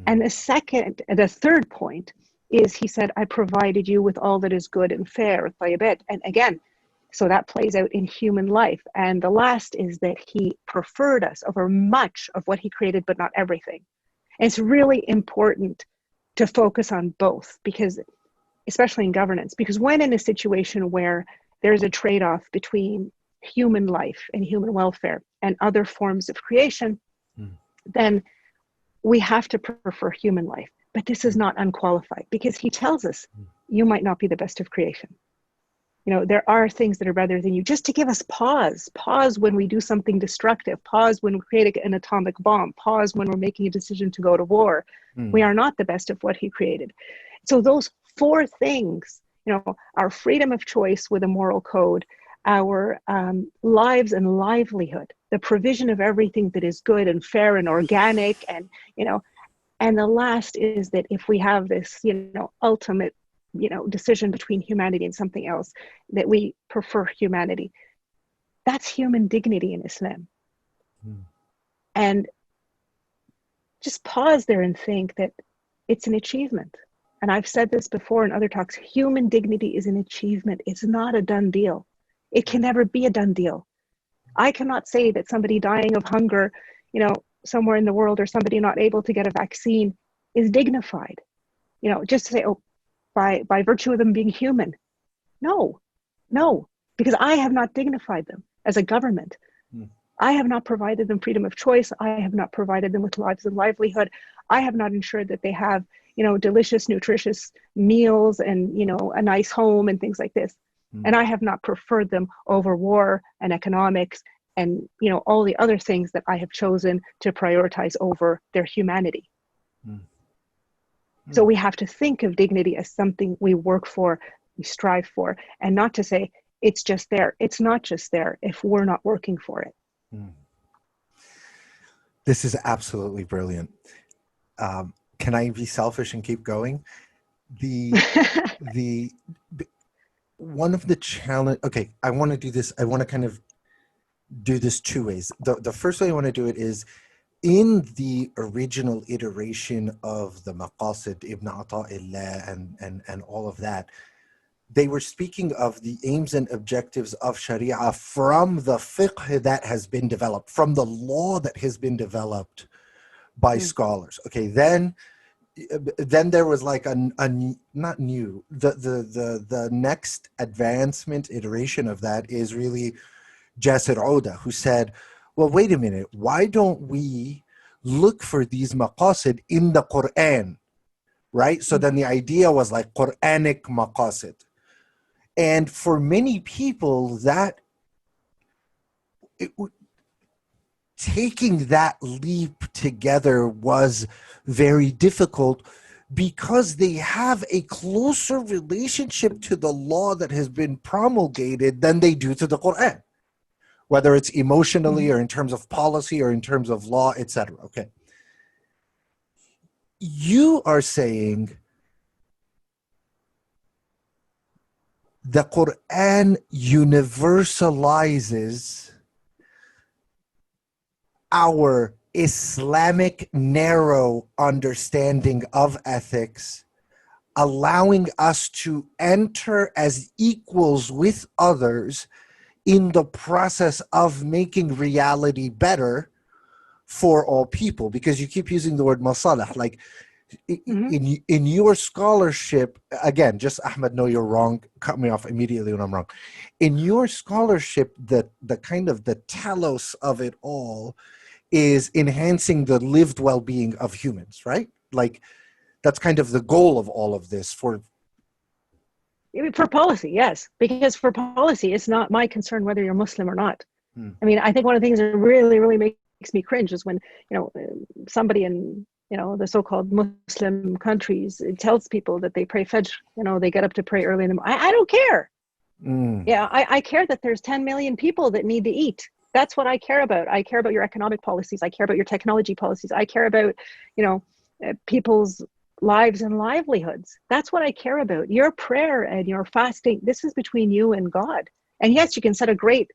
Speaker 2: And the third point is, he said, I provided you with all that is good and fair, tayyibet. And again, so that plays out in human life. And the last is that he preferred us over much of what he created, but not everything. And it's really important to focus on both, because, especially in governance, because when in a situation where there's a trade-off between human life and human welfare and other forms of creation, then we have to prefer human life. But this is not unqualified, because he tells us you might not be the best of creation. There are things that are better than you, just to give us pause when we do something destructive, pause when we create an atomic bomb, pause when we're making a decision to go to war. We are not the best of what he created. So those four things, our freedom of choice with a moral code, our lives and livelihood, the provision of everything that is good and fair and organic, and the last is that if we have this, ultimate, decision between humanity and something else, that we prefer humanity. That's human dignity in Islam. And just pause there and think that it's an achievement. And I've said this before in other talks, human dignity is an achievement. It's not a done deal. It can never be a done deal. I cannot say that somebody dying of hunger, somewhere in the world, or somebody not able to get a vaccine is dignified. Just to say, oh, by virtue of them being human. No, because I have not dignified them as a government. I have not provided them freedom of choice. I have not provided them with lives and livelihood. I have not ensured that they have, delicious, nutritious meals and, a nice home and things like this. And I have not preferred them over war and economics and, all the other things that I have chosen to prioritize over their humanity. So we have to think of dignity as something we work for, we strive for, and not to say it's just there. It's not just there if we're not working for it.
Speaker 1: This is absolutely brilliant. Can I be selfish and keep going? One of the challenge. Okay, I want to do this. I want to kind of do this two ways. The first way I want to do it is, in the original iteration of the Maqasid, Ibn Ata'illah and all of that, they were speaking of the aims and objectives of Sharia from the fiqh that has been developed, from the law that has been developed by scholars. Okay, then there was like the next advancement iteration of that is really Jasir Oda, who said, well, wait a minute, why don't we look for these maqasid in the Quran, right? So then the idea was like Quranic maqasid. And for many people, taking that leap together was very difficult, because they have a closer relationship to the law that has been promulgated than they do to the Quran, whether it's emotionally or in terms of policy or in terms of law, etc. Okay. You are saying the Quran universalizes our Islamic narrow understanding of ethics, allowing us to enter as equals with others in the process of making reality better for all people. Because you keep using the word masalah, like in your scholarship, again, just Ahmed, no, you're wrong, cut me off immediately when I'm wrong. In your scholarship, the kind of the telos of it all is enhancing the lived well-being of humans, right? Like that's kind of the goal of all of this for
Speaker 2: policy, yes, because for policy, it's not my concern whether you're Muslim or not. I mean, I think one of the things that really, really makes me cringe is when, somebody in, the so-called Muslim countries, it tells people that they pray Fajr, they get up to pray early in the morning. I don't care. Yeah, I care that there's 10 million people that need to eat. That's what I care about. I care about your economic policies. I care about your technology policies. I care about, people's lives and livelihoods. That's what I care about. Your prayer and your fasting, this is between you and God. And yes, you can set a great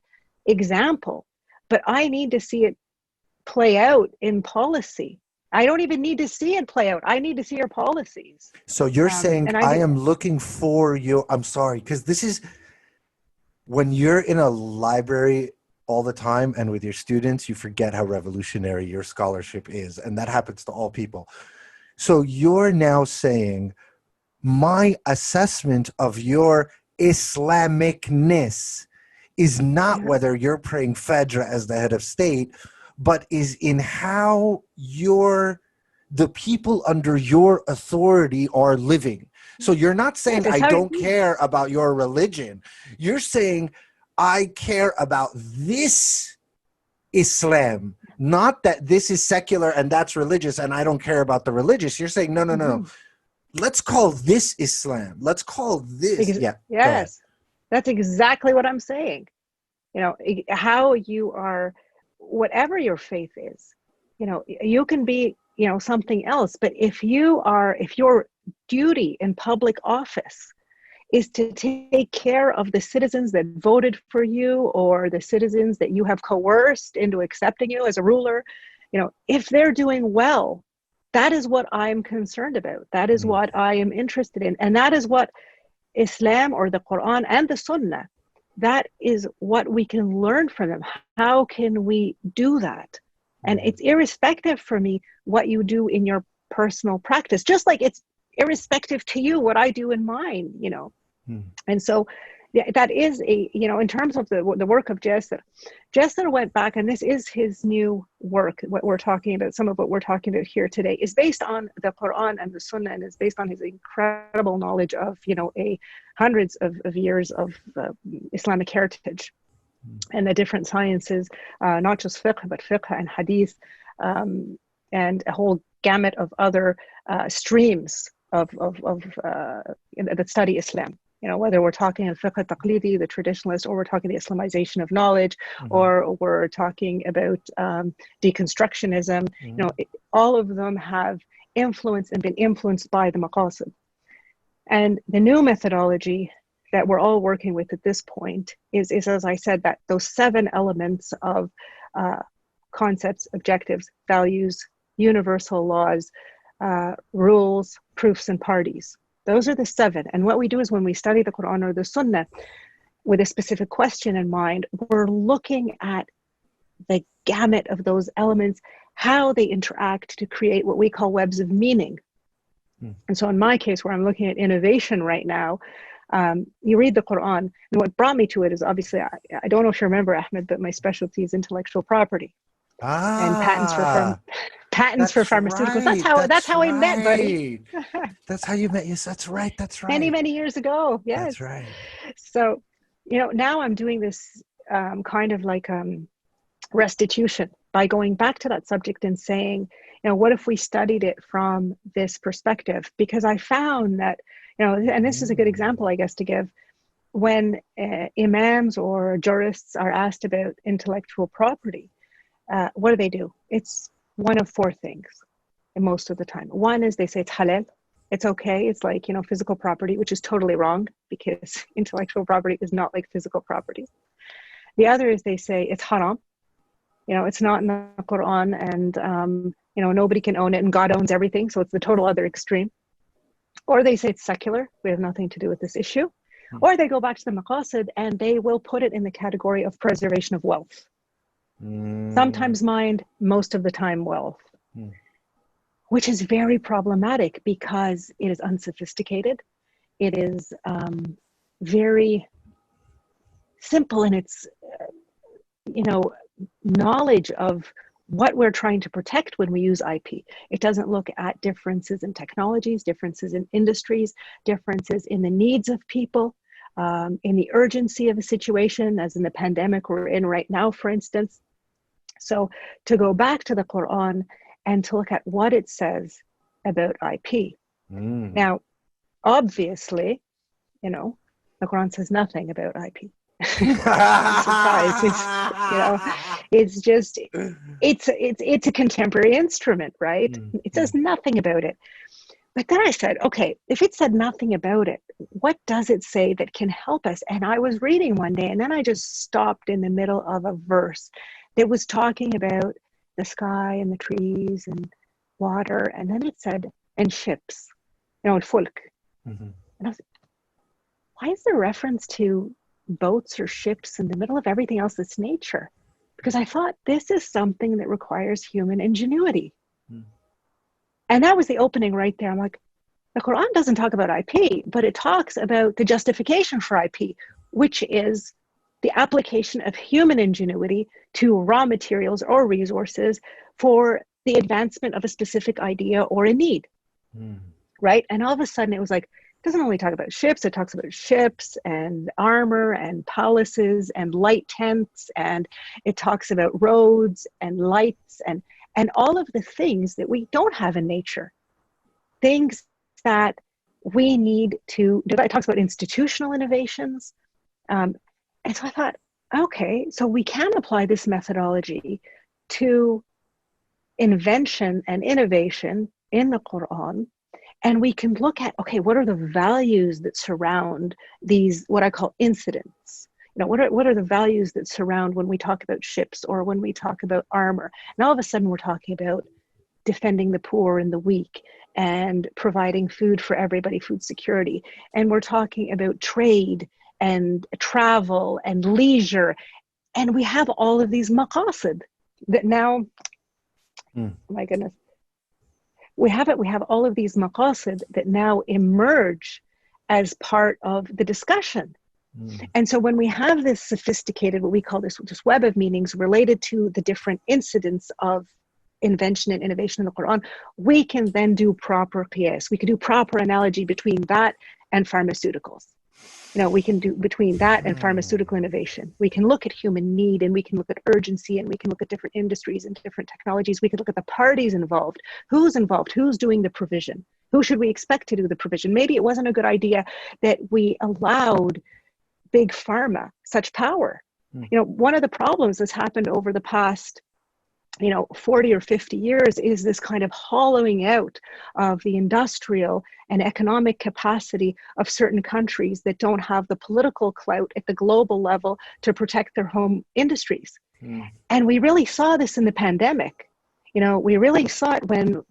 Speaker 2: example, but I need to see it play out in policy. I don't even need to see it play out. I need to see your policies.
Speaker 1: So you're saying I am looking for you. I'm sorry, because this is when you're in a library all the time and with your students, you forget how revolutionary your scholarship is. And that happens to all people. So you're now saying my assessment of your Islamicness is not whether you're praying Fajr as the head of state, but is in how the people under your authority are living. So you're not saying I don't care about your religion. You're saying I care about this Islam, not that this is secular and that's religious and I don't care about the religious. You're saying, no. Let's call this Islam. Let's call this.
Speaker 2: Yes, that's exactly what I'm saying. How you are, whatever your faith is, you can be, something else. But if your duty in public office is to take care of the citizens that voted for you or the citizens that you have coerced into accepting you as a ruler, if they're doing well, that is what I'm concerned about. That is what I am interested in. And that is what Islam or the Quran and the Sunnah, that is what we can learn from them. How can we do that? And it's irrespective for me what you do in your personal practice, just like it's irrespective to you what I do in mine, And so that is in terms of the work of Jesser went back, and this is his new work. What we're talking about, some of what we're talking about here today, is based on the Quran and the Sunnah, and is based on his incredible knowledge of hundreds of years of Islamic heritage and the different sciences, not just fiqh, but fiqh and hadith, and a whole gamut of other streams of that study Islam. Whether we're talking of fiqh taqlidi, the traditionalist, or we're talking the Islamization of knowledge, or we're talking about deconstructionism, all of them have influenced and been influenced by the Maqasid. And the new methodology that we're all working with at this point is as I said, that those 7 elements of concepts, objectives, values, universal laws, rules, proofs, and parties. Those are the 7. And what we do is when we study the Quran or the Sunnah with a specific question in mind, we're looking at the gamut of those elements, how they interact to create what we call webs of meaning. And so in my case, where I'm looking at innovation right now, you read the Quran, and what brought me to it is obviously, I don't know if you remember, Ahmed, but my specialty is intellectual property and patents for pharmaceuticals.
Speaker 1: Right,
Speaker 2: That's how I met, buddy.
Speaker 1: That's how you met. Yes, that's right. That's right.
Speaker 2: Many years ago. Yes.
Speaker 1: That's right.
Speaker 2: So, now I'm doing this kind of like restitution by going back to that subject and saying, what if we studied it from this perspective? Because I found that, and this is a good example, I guess, to give, when imams or jurists are asked about intellectual property, what do? It's one of 4 things most of the time. One is they say it's halal. It's okay. It's like, physical property, which is totally wrong, because intellectual property is not like physical property. The other is they say it's haram. It's not in the Quran, and, nobody can own it, and God owns everything. So it's the total other extreme. Or they say it's secular. We have nothing to do with this issue. Or they go back to the Maqasid, and they will put it in the category of preservation of wealth. Sometimes mind, most of the time wealth, which is very problematic because it is unsophisticated. It is very simple in its, knowledge of what we're trying to protect when we use IP. It doesn't look at differences in technologies, differences in industries, differences in the needs of people, in the urgency of a situation, as in the pandemic we're in right now, for instance. So to go back to the Quran and to look at what it says about IP.
Speaker 1: Mm.
Speaker 2: Now, obviously, you know, the Quran says nothing about IP. Surprise. It's just, it's a contemporary instrument, right? It says nothing about it. But then I said, okay, if it said nothing about it, what does it say that can help us? And I was reading one day, and then I just stopped in the middle of a verse that was talking about the sky and the trees and water. And then it said, and ships, and fulk.
Speaker 1: Mm-hmm.
Speaker 2: And I was like, why is there reference to boats or ships in the middle of everything else that's nature? Because I thought this is something that requires human ingenuity. And that was the opening right there. I'm like, the Quran doesn't talk about IP, but it talks about the justification for IP, which is the application of human ingenuity to raw materials or resources for the advancement of a specific idea or a need, right? And all of a sudden it was like, it doesn't only talk about ships, it talks about ships and armor and palaces and light tents, and it talks about roads and lights and all of the things that we don't have in nature, things that we need to do. It talks about institutional innovations. And so I thought, okay, so we can apply this methodology to invention and innovation in the Quran. And we can look at, okay, what are the values that surround these, what I call incidents? What are the values that surround when we talk about ships or when we talk about armor? And all of a sudden we're talking about defending the poor and the weak and providing food for everybody, food security. And we're talking about trade and travel and leisure. And we have all of these maqasid that now, my goodness, we have all of these maqasid that now emerge as part of the discussion. And so when we have this sophisticated, what we call this web of meanings related to the different incidents of invention and innovation in the Quran, we can then do proper qiyas. We can do proper analogy between that and pharmaceuticals. We can do between that and pharmaceutical innovation. We can look at human need, and we can look at urgency, and we can look at different industries and different technologies. We can look at the parties involved, who's doing the provision, who should we expect to do the provision. Maybe it wasn't a good idea that we allowed big pharma such power. One of the problems that's happened over the past 40 or 50 years is this kind of hollowing out of the industrial and economic capacity of certain countries that don't have the political clout at the global level to protect their home industries. And we really saw this in the pandemic. We really saw it when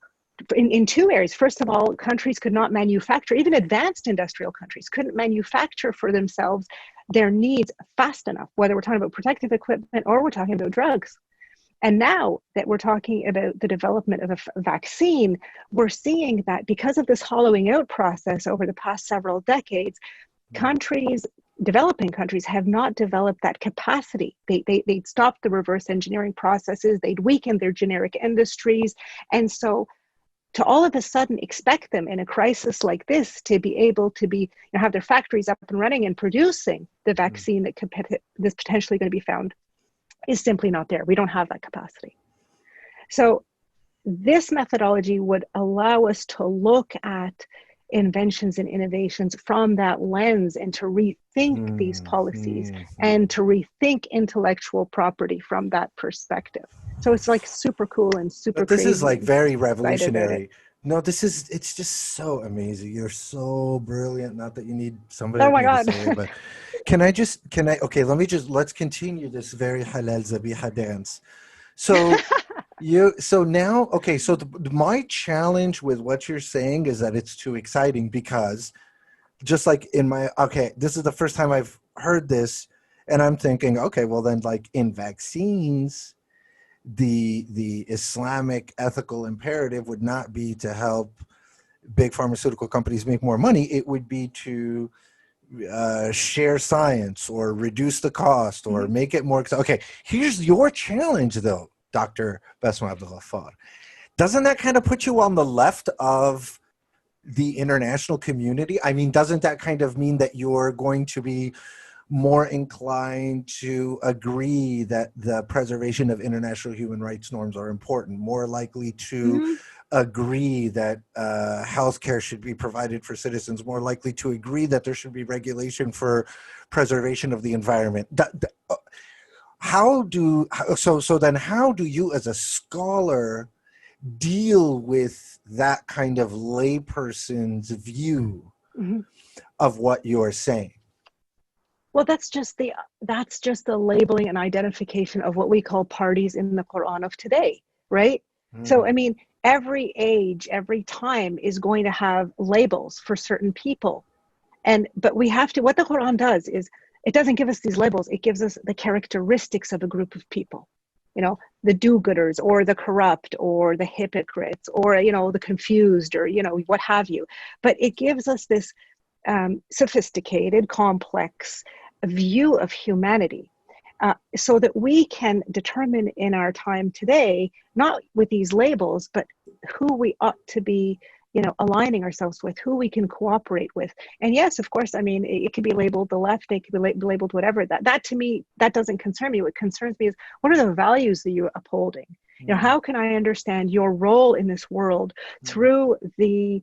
Speaker 2: in two areas. First of all, countries could not manufacture, even advanced industrial countries couldn't manufacture for themselves their needs fast enough, whether we're talking about protective equipment or we're talking about drugs. And now that we're talking about the development of a vaccine, we're seeing that because of this hollowing out process over the past several decades, developing countries have not developed that capacity. They'd stopped the reverse engineering processes, they'd weakened their generic industries. And so to all of a sudden expect them in a crisis like this to be able to have their factories up and running and producing the vaccine that is potentially going to be found is simply not there. We don't have that capacity. So this methodology would allow us to look at inventions and innovations from that lens and to rethink these policies and to rethink intellectual property from that perspective. So it's like super cool and super
Speaker 1: But this
Speaker 2: crazy.
Speaker 1: is like very revolutionary. No, it's just so amazing. You're so brilliant. Not that you need somebody to say it, but let's continue this very halal zabiha dance. So my challenge with what you're saying is that it's too exciting, because just like this is the first time I've heard this, and I'm thinking, okay, well then, like in vaccines, the Islamic ethical imperative would not be to help big pharmaceutical companies make more money. It would be to share science or reduce the cost or make it more. Okay, here's your challenge though, Dr. Basma Abdelghaffar. Doesn't that kind of put you on the left of the international community? I mean, doesn't that kind of mean that you're going to be more inclined to agree that the preservation of international human rights norms are important, more likely to
Speaker 2: Mhm.
Speaker 1: agree that healthcare should be provided for citizens, more likely to agree that there should be regulation for preservation of the environment. So then how do you as a scholar deal with that kind of layperson's view
Speaker 2: Mhm.
Speaker 1: of what you're saying?
Speaker 2: Well, that's just the labeling and identification of what we call parties in the Quran of today, right? So, I
Speaker 1: Mm,
Speaker 2: mean, every age, every time is going to have labels for certain people. But we have to, what the Quran does is it doesn't give us these labels, it gives us the characteristics of a group of people. The do-gooders or the corrupt or the hypocrites or the confused or what have you. But it gives us this sophisticated, complex view of humanity, so that we can determine in our time today, not with these labels, but who we ought to be, aligning ourselves with, who we can cooperate with. And yes, of course, I mean, it could be labeled the left, it could be labeled whatever. That to me, that doesn't concern me. What concerns me is, what are the values that you're upholding?
Speaker 1: mm,
Speaker 2: How can I understand your role in this world
Speaker 1: mm.
Speaker 2: through the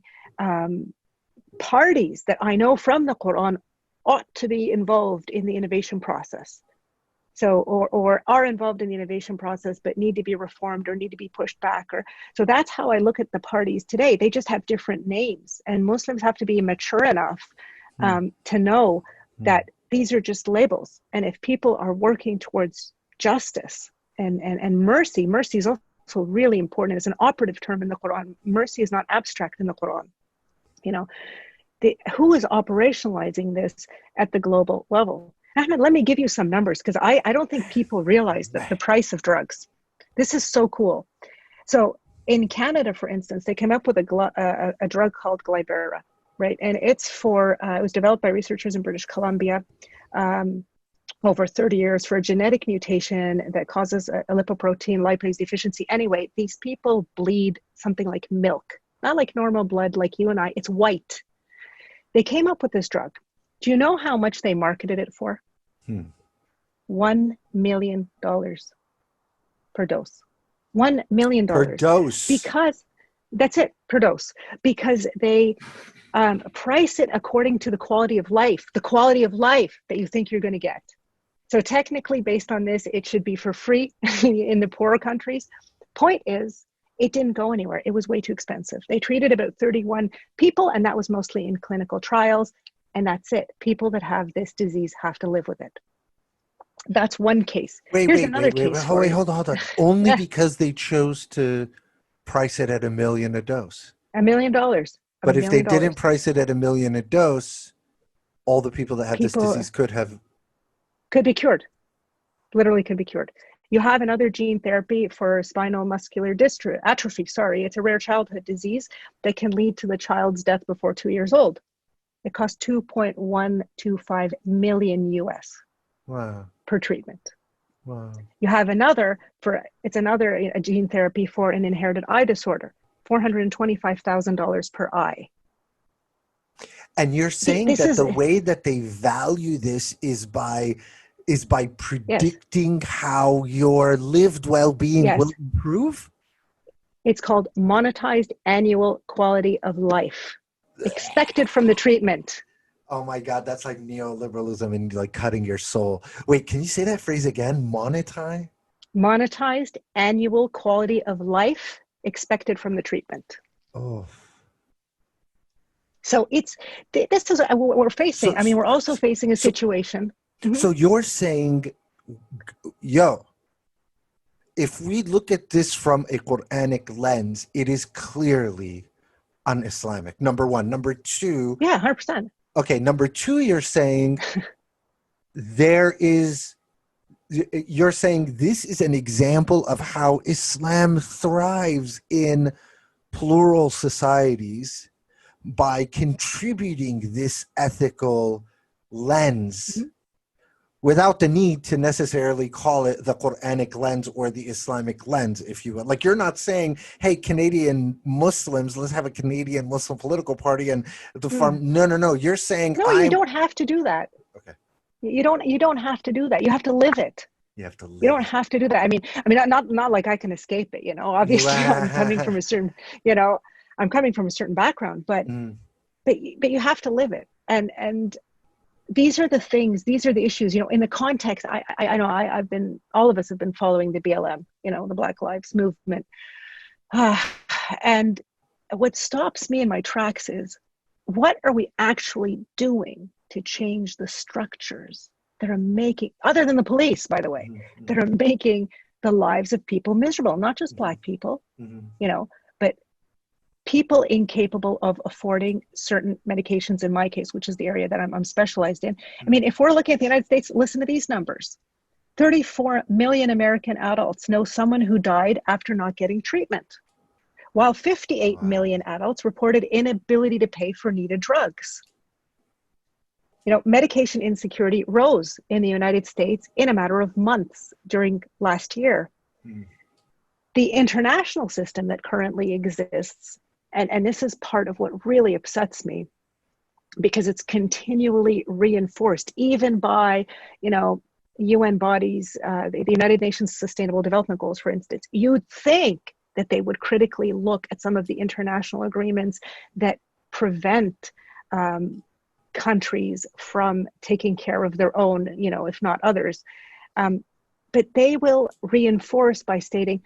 Speaker 2: parties that I know from the Quran ought to be involved in the innovation process. So, or are involved in the innovation process, but need to be reformed or need to be pushed back. So that's how I look at the parties today. They just have different names, and Muslims have to be mature enough
Speaker 1: Hmm.
Speaker 2: to know
Speaker 1: Hmm.
Speaker 2: that these are just labels. And if people are working towards justice and mercy, mercy is also really important. It's an operative term in the Quran. Mercy is not abstract in the Quran. You know, who is operationalizing this at the global level? Ahmed, let me give you some numbers, because I don't think people realize that the price of drugs. This is so cool. So in Canada, for instance, they came up with a drug called Glybera, right? And it was developed by researchers in British Columbia over 30 years for a genetic mutation that causes a lipoprotein lipase deficiency. Anyway, these people bleed something like milk, not like normal blood like you and I. It's white. They came up with this drug. Do you know how much they marketed it for?
Speaker 1: Hmm.
Speaker 2: $1 million per dose. $1 million.
Speaker 1: Per dose.
Speaker 2: Because that's it, per dose. Because they price it according to the quality of life that you think you're going to get. So technically, based on this, it should be for free in the poorer countries. Point is, it didn't go anywhere. It was way too expensive. They treated about 31 people, and that was mostly in clinical trials. And that's it. People that have this disease have to live with it. That's one case.
Speaker 1: Wait,
Speaker 2: Here's
Speaker 1: wait,
Speaker 2: another
Speaker 1: wait, wait, wait.
Speaker 2: case for you.
Speaker 1: Hold on. Only because they chose to price it at $1 million a dose.
Speaker 2: $1 million. A
Speaker 1: But if they
Speaker 2: million
Speaker 1: didn't
Speaker 2: dollars.
Speaker 1: price it at $1 million a dose, all the people that have this
Speaker 2: People
Speaker 1: disease could have.
Speaker 2: could be cured. Literally could be cured. You have another gene therapy for spinal muscular atrophy. Sorry, it's a rare childhood disease that can lead to the child's death before 2 years old. It costs 2.125 million US
Speaker 1: Wow.
Speaker 2: per treatment.
Speaker 1: Wow.
Speaker 2: You have another a gene therapy for an inherited eye disorder, $425,000 per eye.
Speaker 1: And you're saying
Speaker 2: This
Speaker 1: that
Speaker 2: is,
Speaker 1: the way that they value this is by
Speaker 2: yes,
Speaker 1: predicting how your lived well-being will
Speaker 2: yes.
Speaker 1: improve?
Speaker 2: It's called monetized annual quality of life expected from the treatment.
Speaker 1: Oh my God, that's like neoliberalism and like cutting your soul. Wait, can you say that phrase again? Monetize?
Speaker 2: Monetized annual quality of life expected from the treatment.
Speaker 1: Oh.
Speaker 2: So this is what we're
Speaker 1: So,
Speaker 2: facing. I mean, we're also facing a
Speaker 1: so,
Speaker 2: situation. Mhm.
Speaker 1: so you're saying, yo, if we look at this from a Quranic lens, it is clearly un-Islamic. Number one. Number two,
Speaker 2: Yeah, 100%.
Speaker 1: okay, number two, you're saying you're saying this is an example of how Islam thrives in plural societies by contributing this ethical lens
Speaker 2: Mhm.
Speaker 1: without the need to necessarily call it the Quranic lens or the Islamic lens, if you will. Like, you're not saying, hey, Canadian Muslims, let's have a Canadian Muslim political party and the farm.
Speaker 2: Mm.
Speaker 1: No. You're saying
Speaker 2: No, you don't have to do that.
Speaker 1: okay.
Speaker 2: You don't have to do that. You have to live it.
Speaker 1: You have to
Speaker 2: You
Speaker 1: live
Speaker 2: don't
Speaker 1: it.
Speaker 2: have to do that. Not like I can escape it, obviously. I'm coming from a certain, you know I'm coming from a certain background, but
Speaker 1: Mm,
Speaker 2: you have to live it. And these are the things, these are the issues, in the context. I know I've been, all of us have been following the BLM, the Black Lives Movement. And what stops me in my tracks is, what are we actually doing to change the structures that are making, other than the police, by the way,
Speaker 1: mhm,
Speaker 2: that
Speaker 1: mhm,
Speaker 2: are making the lives of people miserable, not just
Speaker 1: mhm,
Speaker 2: Black people,
Speaker 1: mhm,
Speaker 2: but people incapable of affording certain medications, in my case, which is the area that I'm specialized in. If we're looking at the United States, listen to these numbers. 34 million American adults know someone who died after not getting treatment, while 58
Speaker 1: wow.
Speaker 2: million adults reported inability to pay for needed drugs. Medication insecurity rose in the United States in a matter of months during last year.
Speaker 1: Mm,
Speaker 2: The international system that currently exists, and this is part of what really upsets me, because it's continually reinforced, even by, UN bodies, the United Nations Sustainable Development Goals, for instance. You'd think that they would critically look at some of the international agreements that prevent countries from taking care of their own, if not others. But they will reinforce by stating,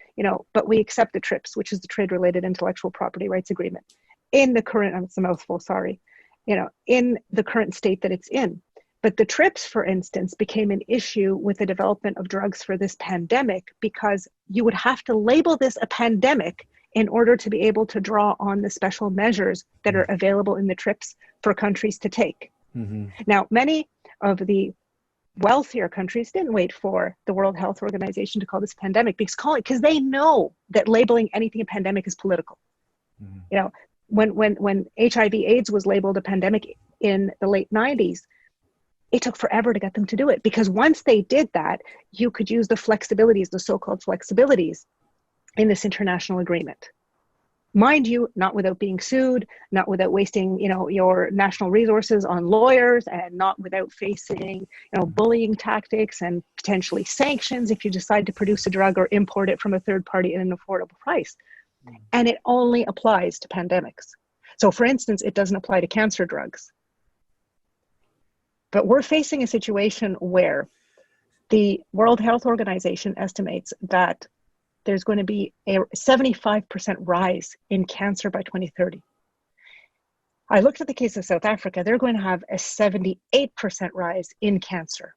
Speaker 2: but we accept the TRIPS, which is the Trade-Related Intellectual Property Rights Agreement, in the current, it's a mouthful, sorry, in the current state that it's in. But the TRIPS, for instance, became an issue with the development of drugs for this pandemic, because you would have to label this a pandemic in order to be able to draw on the special measures that are available in the TRIPS for countries to take.
Speaker 1: mhm,
Speaker 2: Now, many of the wealthier countries didn't wait for the World Health Organization to call this pandemic, because they know that labeling anything a pandemic is political.
Speaker 1: mhm.
Speaker 2: When HIV/AIDS was labeled a pandemic in the late 90s, it took forever to get them to do it, because once they did that, you could use the flexibilities, the so-called flexibilities, in this international agreement. Mind you, not without being sued, not without wasting, your national resources on lawyers, and not without facing, bullying tactics and potentially sanctions if you decide to produce a drug or import it from a third party at an affordable price. And it only applies to pandemics. So, for instance, it doesn't apply to cancer drugs. But we're facing a situation where the World Health Organization estimates that there's going to be a 75% rise in cancer by 2030. I looked at the case of South Africa. They're going to have a 78% rise in cancer.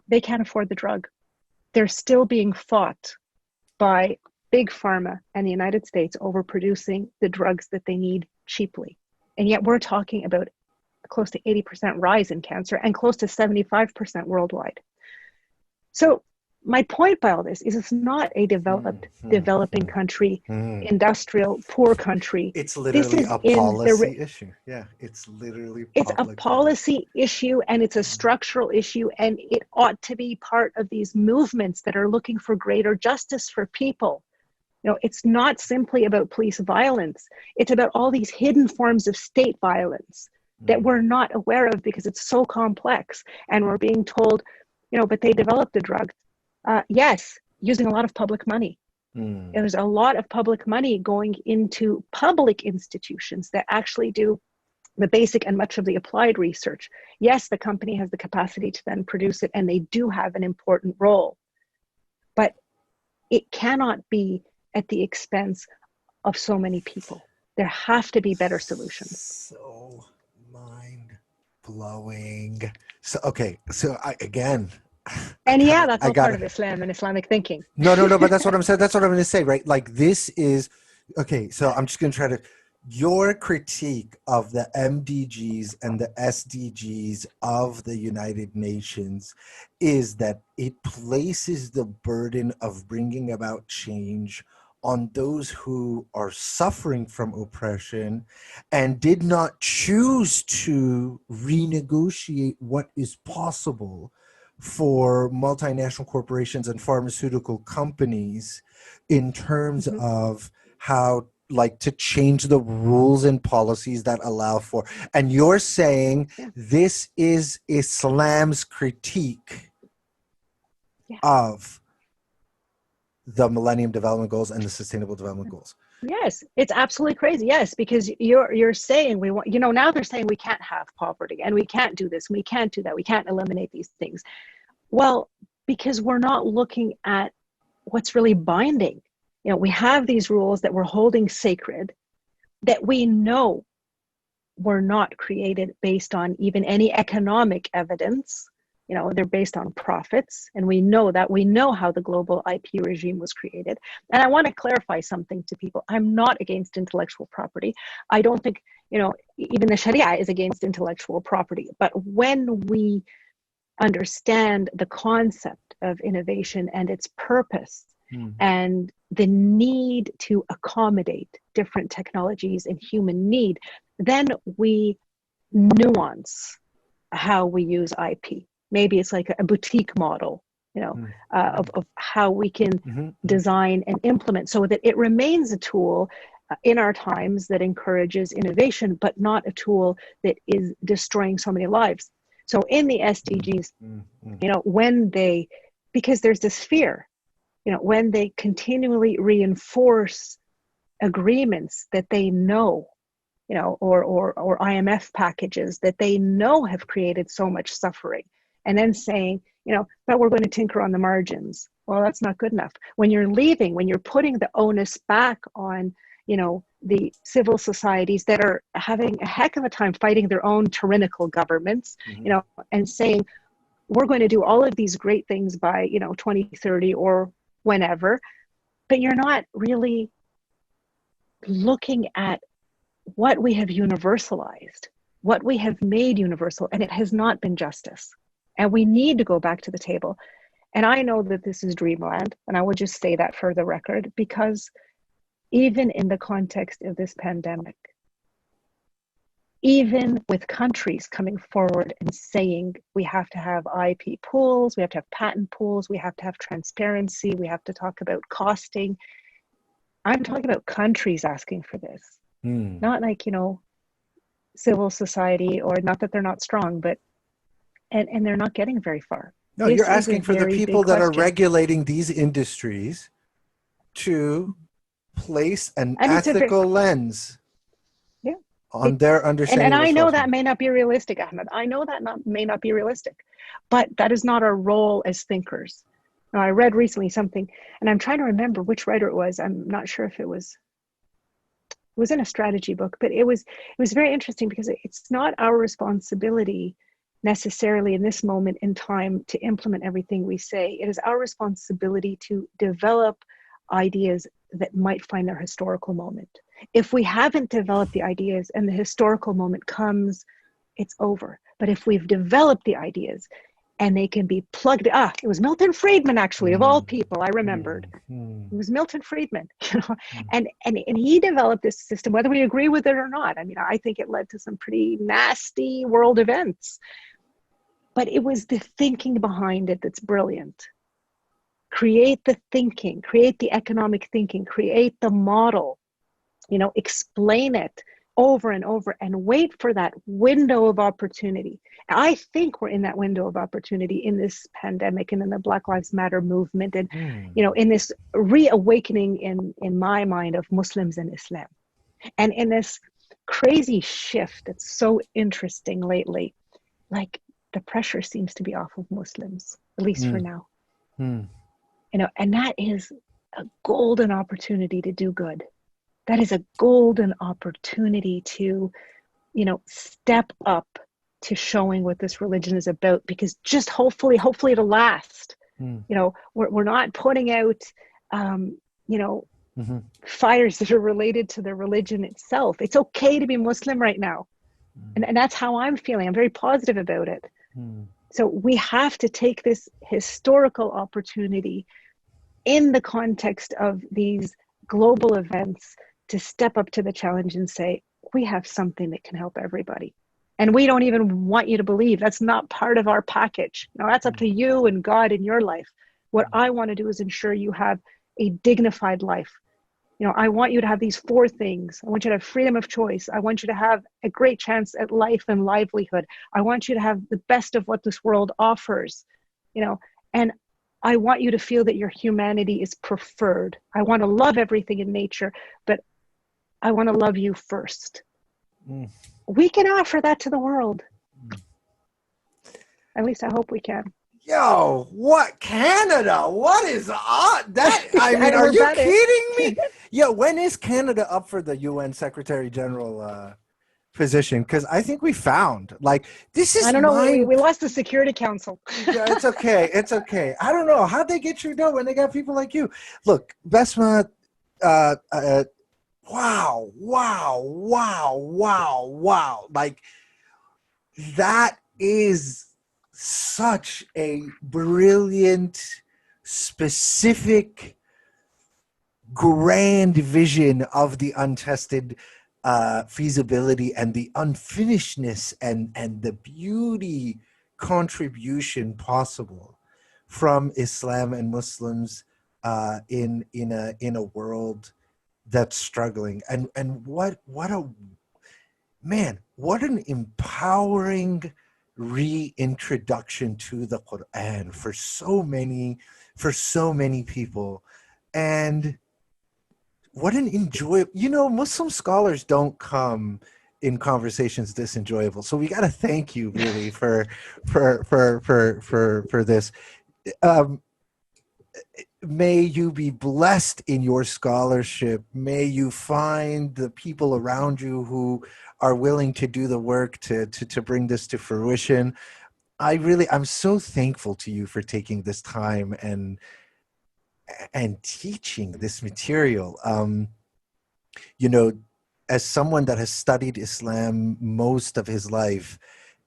Speaker 2: They can't afford the drug. They're still being fought by big pharma and the United States over producing the drugs that they need cheaply. And yet we're talking about close to 80% rise in cancer and close to 75% worldwide. So my point by all this is, it's not a developing country, industrial, poor country.
Speaker 1: It's
Speaker 2: This
Speaker 1: literally
Speaker 2: is
Speaker 1: a
Speaker 2: in
Speaker 1: policy issue. Yeah, it's literally
Speaker 2: it's a
Speaker 1: public
Speaker 2: policy issue, and it's a structural issue, and it ought to be part of these movements that are looking for greater justice for people. It's not simply about police violence. It's about all these hidden forms of state violence that we're not aware of because it's so complex. And we're being told, but they developed a drug. Yes, using a lot of public money. There's a lot of public money going into public institutions that actually do the basic and much of the applied research. Yes, the company has the capacity to then produce it, and they do have an important role. But it cannot be at the expense of so many people. There have to be better solutions.
Speaker 1: So mind-blowing. So, okay, so again,
Speaker 2: And yeah, that's
Speaker 1: I
Speaker 2: all part
Speaker 1: gotta,
Speaker 2: of Islam and Islamic thinking.
Speaker 1: no, but that's what I'm saying. That's what I'm going to say, right? Like, this is, okay, so I'm just going to try to, your critique of the MDGs and the SDGs of the United Nations is that it places the burden of bringing about change on those who are suffering from oppression and did not choose to renegotiate what is possible for multinational corporations and pharmaceutical companies in terms of how like to change the rules and policies that allow for, and you're saying this is Islam's critique of the Millennium Development Goals and the Sustainable Development Goals.
Speaker 2: Yes, it's absolutely crazy. Yes, because you're saying we want, now they're saying we can't have poverty and we can't do this, we can't do that, we can't eliminate these things. Well, because we're not looking at what's really binding. We have these rules that we're holding sacred that we know were not created based on even any economic evidence. They're based on profits, and we know how the global IP regime was created. And I want to clarify something to people. I'm not against intellectual property. I don't think, even the Sharia is against intellectual property. But when we understand the concept of innovation and its purpose and the need to accommodate different technologies and human need, then we nuance how we use IP. Maybe it's like a boutique model, of how we can design and implement so that it remains a tool in our times that encourages innovation, but not a tool that is destroying so many lives. So in the SDGs, because there's this fear, when they continually reinforce agreements that they know, or IMF packages that they know have created so much suffering, and then saying, but we're going to tinker on the margins. Well, that's not good enough. When you're leaving, when you're putting the onus back on, the civil societies that are having a heck of a time fighting their own tyrannical governments, and saying, we're going to do all of these great things by, 2030 or whenever, but you're not really looking at what we have universalized, what we have made universal, and it has not been justice. And we need to go back to the table. And I know that this is dreamland, and I will just say that for the record, because even in the context of this pandemic, even with countries coming forward and saying we have to have IP pools, we have to have patent pools, we have to have transparency, we have to talk about costing. I'm talking about countries asking for this, not like, civil society, or not that they're not strong, but and they're not getting very far.
Speaker 1: No, you're asking for the people that are regulating these industries to place an ethical lens on their understanding.
Speaker 2: And I know that may not be realistic, Ahmed. I know that may not be realistic, but that is not our role as thinkers. Now, I read recently something, and I'm trying to remember which writer it was. I'm not sure if it was in a strategy book, but it was very interesting, because it's not our responsibility necessarily in this moment in time to implement everything we say. It is our responsibility to develop ideas that might find their historical moment. If we haven't developed the ideas and the historical moment comes, it's over. But if we've developed the ideas and they can be plugged, it was Milton Friedman, actually, of all people, I remembered. It was Milton Friedman, and he developed this system, whether we agree with it or not. I mean, I think it led to some pretty nasty world events, but it was the thinking behind it that's brilliant. Create the thinking, create the economic thinking, create the model, explain it over and over, and wait for that window of opportunity. I think we're in that window of opportunity in this pandemic and in the Black Lives Matter movement, and in this reawakening in my mind of Muslims and Islam, and in this crazy shift that's so interesting lately. Like, the pressure seems to be off of Muslims, at least for now. And that is a golden opportunity to do good. That is a golden opportunity to, step up to showing what this religion is about, because just hopefully it'll last. We're not putting out, fires that are related to the religion itself. It's okay to be Muslim right now. And that's how I'm feeling. I'm very positive about it. So we have to take this historical opportunity in the context of these global events to step up to the challenge and say, we have something that can help everybody. And we don't even want you to believe. That's not part of our package. That's up to you and God in your life. What I want to do is ensure you have a dignified life, I want you to have these 4 things. I want you to have freedom of choice. I want you to have a great chance at life and livelihood. I want you to have the best of what this world offers, and I want you to feel that your humanity is preferred. I want to love everything in nature, but I want to love you first. We can offer that to the world. At least I hope we can.
Speaker 1: Yo, what Canada? What is that? I mean, are you kidding me? Yo, when is Canada up for the UN Secretary General position? Because I think we found this is.
Speaker 2: I don't know. We lost the Security Council.
Speaker 1: Yeah, it's okay. It's okay. I don't know how'd they get Trudeau when they got people like you. Look, Basma. Wow. That is such a brilliant, specific, grand vision of the untested feasibility and the unfinishedness and the beauty contribution possible from Islam and Muslims in a world that's struggling. And what an empowering reintroduction to the Quran for so many people. And what an enjoyable, Muslim scholars don't come in conversations this enjoyable. So we got to thank you really for this. May you be blessed in your scholarship. May you find the people around you who are willing to do the work to bring this to fruition. I'm so thankful to you for taking this time and teaching this material. As someone that has studied Islam most of his life,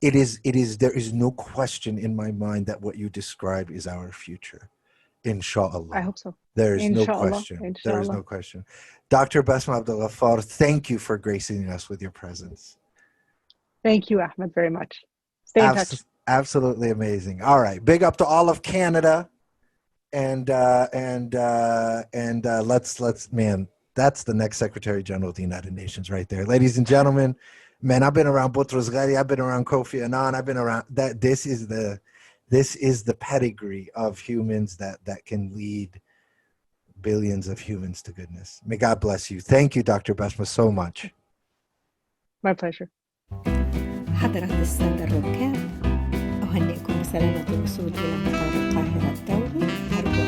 Speaker 1: there is no question in my mind that what you describe is our future. Inshallah.
Speaker 2: I hope so.
Speaker 1: There is no
Speaker 2: Inshallah.
Speaker 1: question.
Speaker 2: Inshallah.
Speaker 1: There is no question. Dr. Basma Abdelghaffar, thank you for gracing us with your presence.
Speaker 2: Thank you, Ahmed, very much. Stay in touch.
Speaker 1: Absolutely amazing. All right. Big up to all of Canada. And let's man, that's the next Secretary General of the United Nations right there. Ladies and gentlemen, man, I've been around Boutros Ghali, I've been around Kofi Annan, I've been around that. This is the pedigree of humans that can lead billions of humans to goodness. May God bless you. Thank you, Dr. Basma, so much.
Speaker 2: My pleasure.
Speaker 3: حضرات السادة الركاب، أهنئكم بسلامة الوصول إلى مطار القاهرة الدولي.